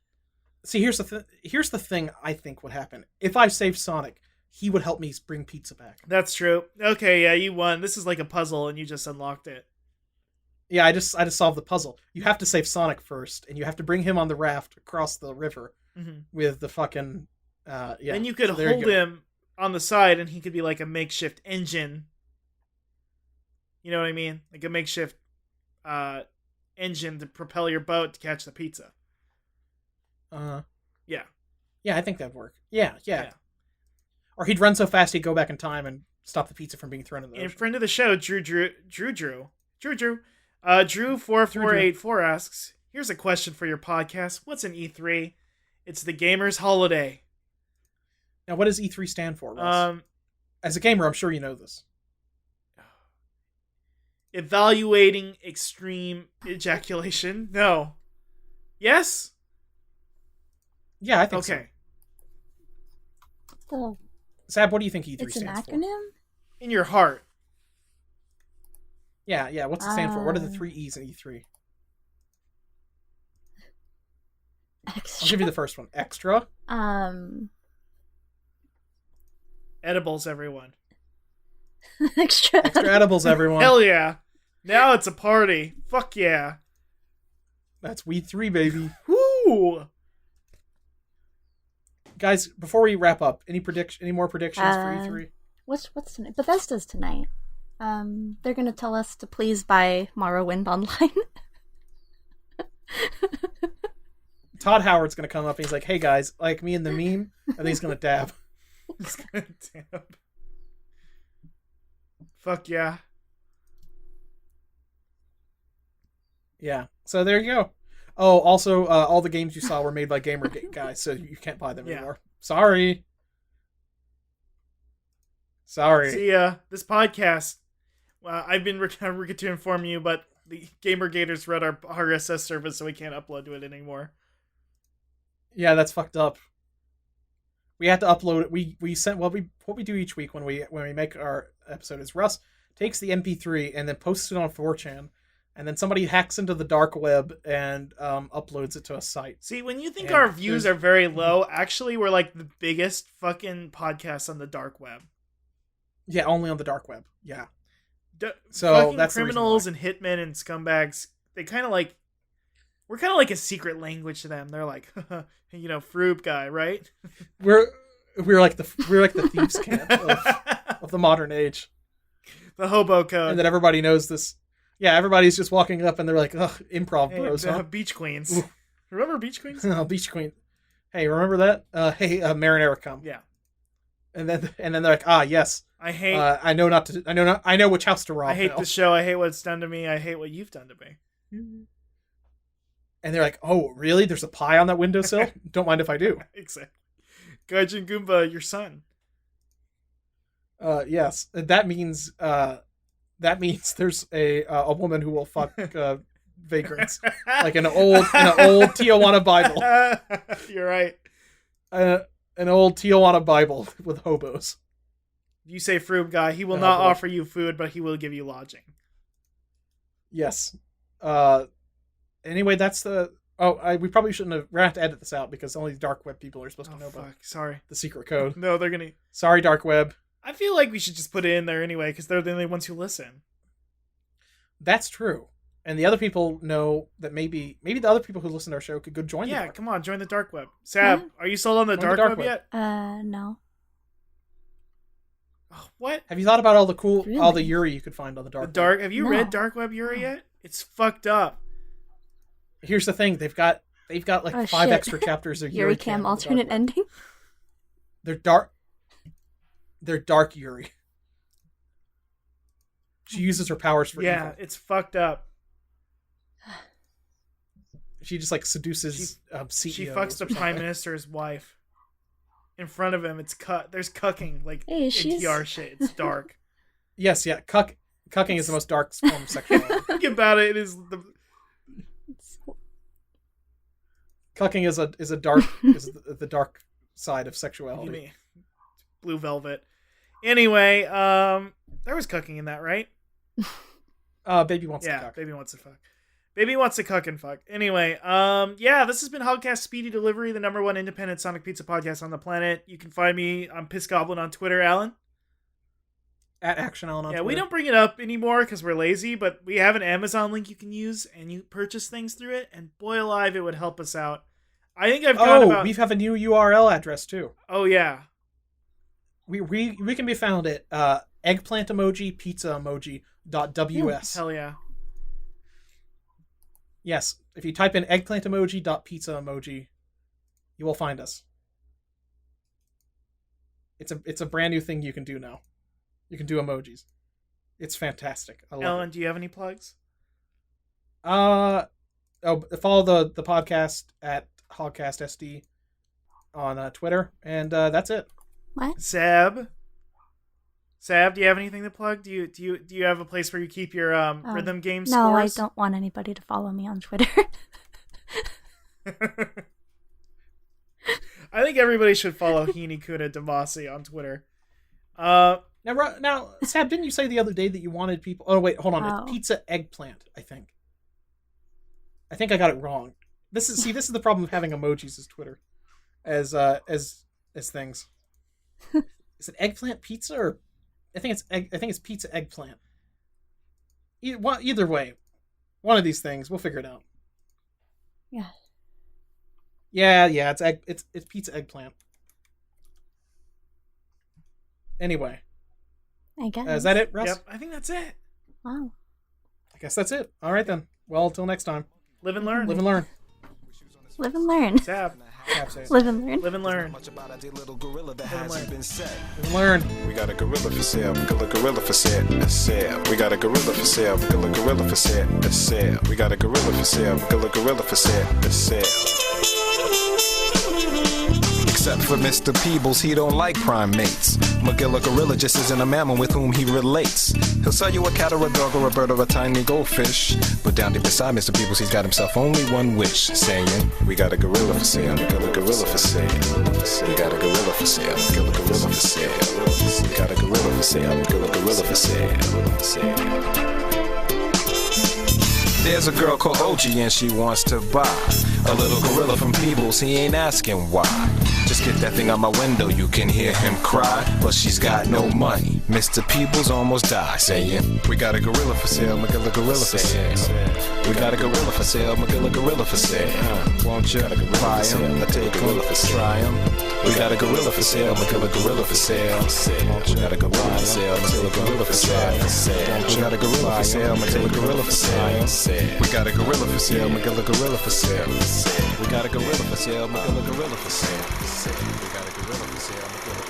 See, here's the thing I think would happen. If I saved Sonic, he would help me bring pizza back. That's true. Okay, yeah, you won. This is like a puzzle, and you just unlocked it. Yeah, I just solved the puzzle. You have to save Sonic first, and you have to bring him on the raft across the river with the fucking yeah. Then you could hold him on the side, and he could be like a makeshift engine. You know what I mean? Like a makeshift engine to propel your boat to catch the pizza. Yeah. Yeah, I think that'd work. Yeah. Or he'd run so fast he'd go back in time and stop the pizza from being thrown in the ocean. And friend of the show, Drew4484 asks, here's a question for your podcast. What's an E3? It's the gamer's holiday. Now, what does E3 stand for, Russ? As a gamer, I'm sure you know this. Evaluating extreme ejaculation? No. Yes? Yeah, I think so. Okay. Sab, what do you think E3 It's an stands for? acronym? In your heart. Yeah. What's it stand for? What are the 3 E's in E3? Extra. I'll give you the first one. Extra. Edibles, everyone. Extra. Extra edibles, everyone. Hell yeah. Now it's a party. Fuck yeah. That's Weed 3, baby. Woo! Guys, before we wrap up, any more predictions for E3? What's tonight? Bethesda's tonight. They're gonna tell us to please buy Morrowind Online. Todd Howard's gonna come up and he's like, "Hey guys, like me in the meme," and then he's gonna dab. He's gonna dab. Fuck yeah. Yeah. So there you go. Oh, also, all the games you saw were made by Gamergate guys, so you can't buy them anymore. Sorry. See ya. This podcast. I've been regret to inform you, but the Gamergaters read our RSS service, so we can't upload to it anymore. Yeah, that's fucked up. We had to upload it. We sent what we do each week when we make our episode is Russ takes the MP3 and then posts it on 4chan, and then somebody hacks into the dark web and uploads it to a site. See, when you think our views are very low, actually we're like the biggest fucking podcast on the dark web. Yeah, only on the dark web. Yeah. So fucking that's criminals and hitmen and scumbags. They kind of like we're kind of like a secret language to them. They're like, Froob guy, right? We're like the thieves camp of the modern age. The hobo code. And then everybody knows this. Yeah, everybody's just walking up and they're like, ugh, improv Hey, bros, the huh? Beach Queens. Ooh. Remember Beach Queens? Oh, Beach Queen. Hey, remember that? Hey, Marinara come. Yeah. And then they're like, ah, yes. I hate. I know which house to rob. I hate now. the show. I hate what it's done to me. I hate what you've done to me. And they're like, oh, really? There's a pie on that windowsill? Don't mind if I do. Exactly. Gaijin Goomba, your son. Yes. That means there's a woman who will fuck vagrants, like in an old Tijuana Bible. You're right. An old Tijuana Bible with hobos. You say Froob guy. He will Oh, not boy. offer you food, but he will give you lodging. Yes. Anyway, that's the. We probably shouldn't have. We're gonna have to edit this out because only dark web people are supposed to know about Sorry. the secret code. No, they're gonna. Sorry, dark web. I feel like we should just put it in there anyway because they're the only ones who listen. That's true. And the other people know that maybe the other people who listen to our show could go join. Yeah, the dark come on, join the dark web. Sab, are you still on the Join dark web yet? No. Oh, what? Have you thought about all the Really? Yuri you could find on the dark The web? dark? Have you No. read Dark Web Yuri yet? It's fucked up. Here's the thing: they've got like Oh, 5 shit. extra chapters of Yuri Yuri Cam on the dark alternate web. ending. They're dark. They're dark Yuri. She uses her powers for Yeah, evil. it's fucked up. She just like seduces CEOs. She fucks the prime minister's wife. In front of him, it's there's cucking, like Hey, she's- NTR shit. It's dark. Yes, yeah. Cucking is the most dark form of sexuality. Think about it. It is the Cucking is the dark side of sexuality. you mean, Blue Velvet. Anyway, there was cucking in that, right? Baby wants to Yeah, cuck. baby wants to fuck. Baby wants to cuck and fuck. Anyway, yeah, this has been Hogcast Speedy Delivery, the #1 independent Sonic Pizza podcast on the planet. You can find me on Piss Goblin on Twitter, Alan. At Action Allen on Yeah, Twitter. we don't bring it up anymore because we're lazy, but we have an Amazon link you can use, and you purchase things through it, and boy alive, it would help us out. I think I've gone about... we have a new URL address too. Oh, yeah. We can be found at eggplant emoji pizza emoji.ws. Hell yeah. Yes, if you type in eggplant emoji.pizza emoji, you will find us. It's a brand new thing you can do now. You can do emojis. It's fantastic. I love Ellen, do you have any plugs? it. Follow the podcast at HogcastSD on Twitter, and that's it. What? Sab, do you have anything to plug? Do you have a place where you keep your rhythm game No, scores? I don't want anybody to follow me on Twitter. I think everybody should follow Hinikuna Damasi on Twitter. Now, Sab, didn't you say the other day that you wanted people? Oh wait, hold on. Oh. It's pizza eggplant. I think I got it wrong. This is the problem of having emojis as Twitter, as things. Is it eggplant pizza or? I think it's pizza eggplant. Either way, one of these things. We'll figure it out. Yeah. Yeah. It's pizza eggplant. Anyway, I guess. is that it, Russ? Yep, I think that's it. Wow. I guess that's it. All right then. Well, until next time. Live and learn. Live and learn. Live and learn. Sab, Have safe. Live and learn. live and learn. Much about our dear little gorilla that Live and hasn't learn. been said. Live and learn. We got a gorilla for sale, we got a gorilla for sale. We got a gorilla for sale, we got a gorilla for sale. We got a gorilla for sale, we got a gorilla for sale. Except for Mr. Peebles, he don't like primates. Magilla Gorilla just isn't a mammal with whom he relates. He'll sell you a cat or a dog or a bird or a tiny goldfish. But down there beside Mr. Peebles, he's got himself only one wish, saying, we got a gorilla for sale, we got a gorilla for sale. We got a gorilla for sale, we got a gorilla for sale. We got a gorilla for sale, we got a gorilla for sale. There's a girl called OG and she wants to buy a little gorilla from Peebles, he ain't asking why. Just get that thing out my window, you can hear him cry. But she's got no money, Mr. Peebles almost died, saying, we got a gorilla for sale, Magilla gorilla for sale. We got a gorilla for sale, Magilla gorilla for sale. Won't you buy him, take him, try him? We got a gorilla for sale, Magilla gorilla for sale. We got a gorilla for sale, Magilla gorilla for sale. We got a gorilla for sale, Magilla gorilla for sale. We got a gorilla for sale, Magilla gorilla for sale. We got a gorilla for sale, Magilla gorilla for sale. We got a gorilla for sale, Magilla.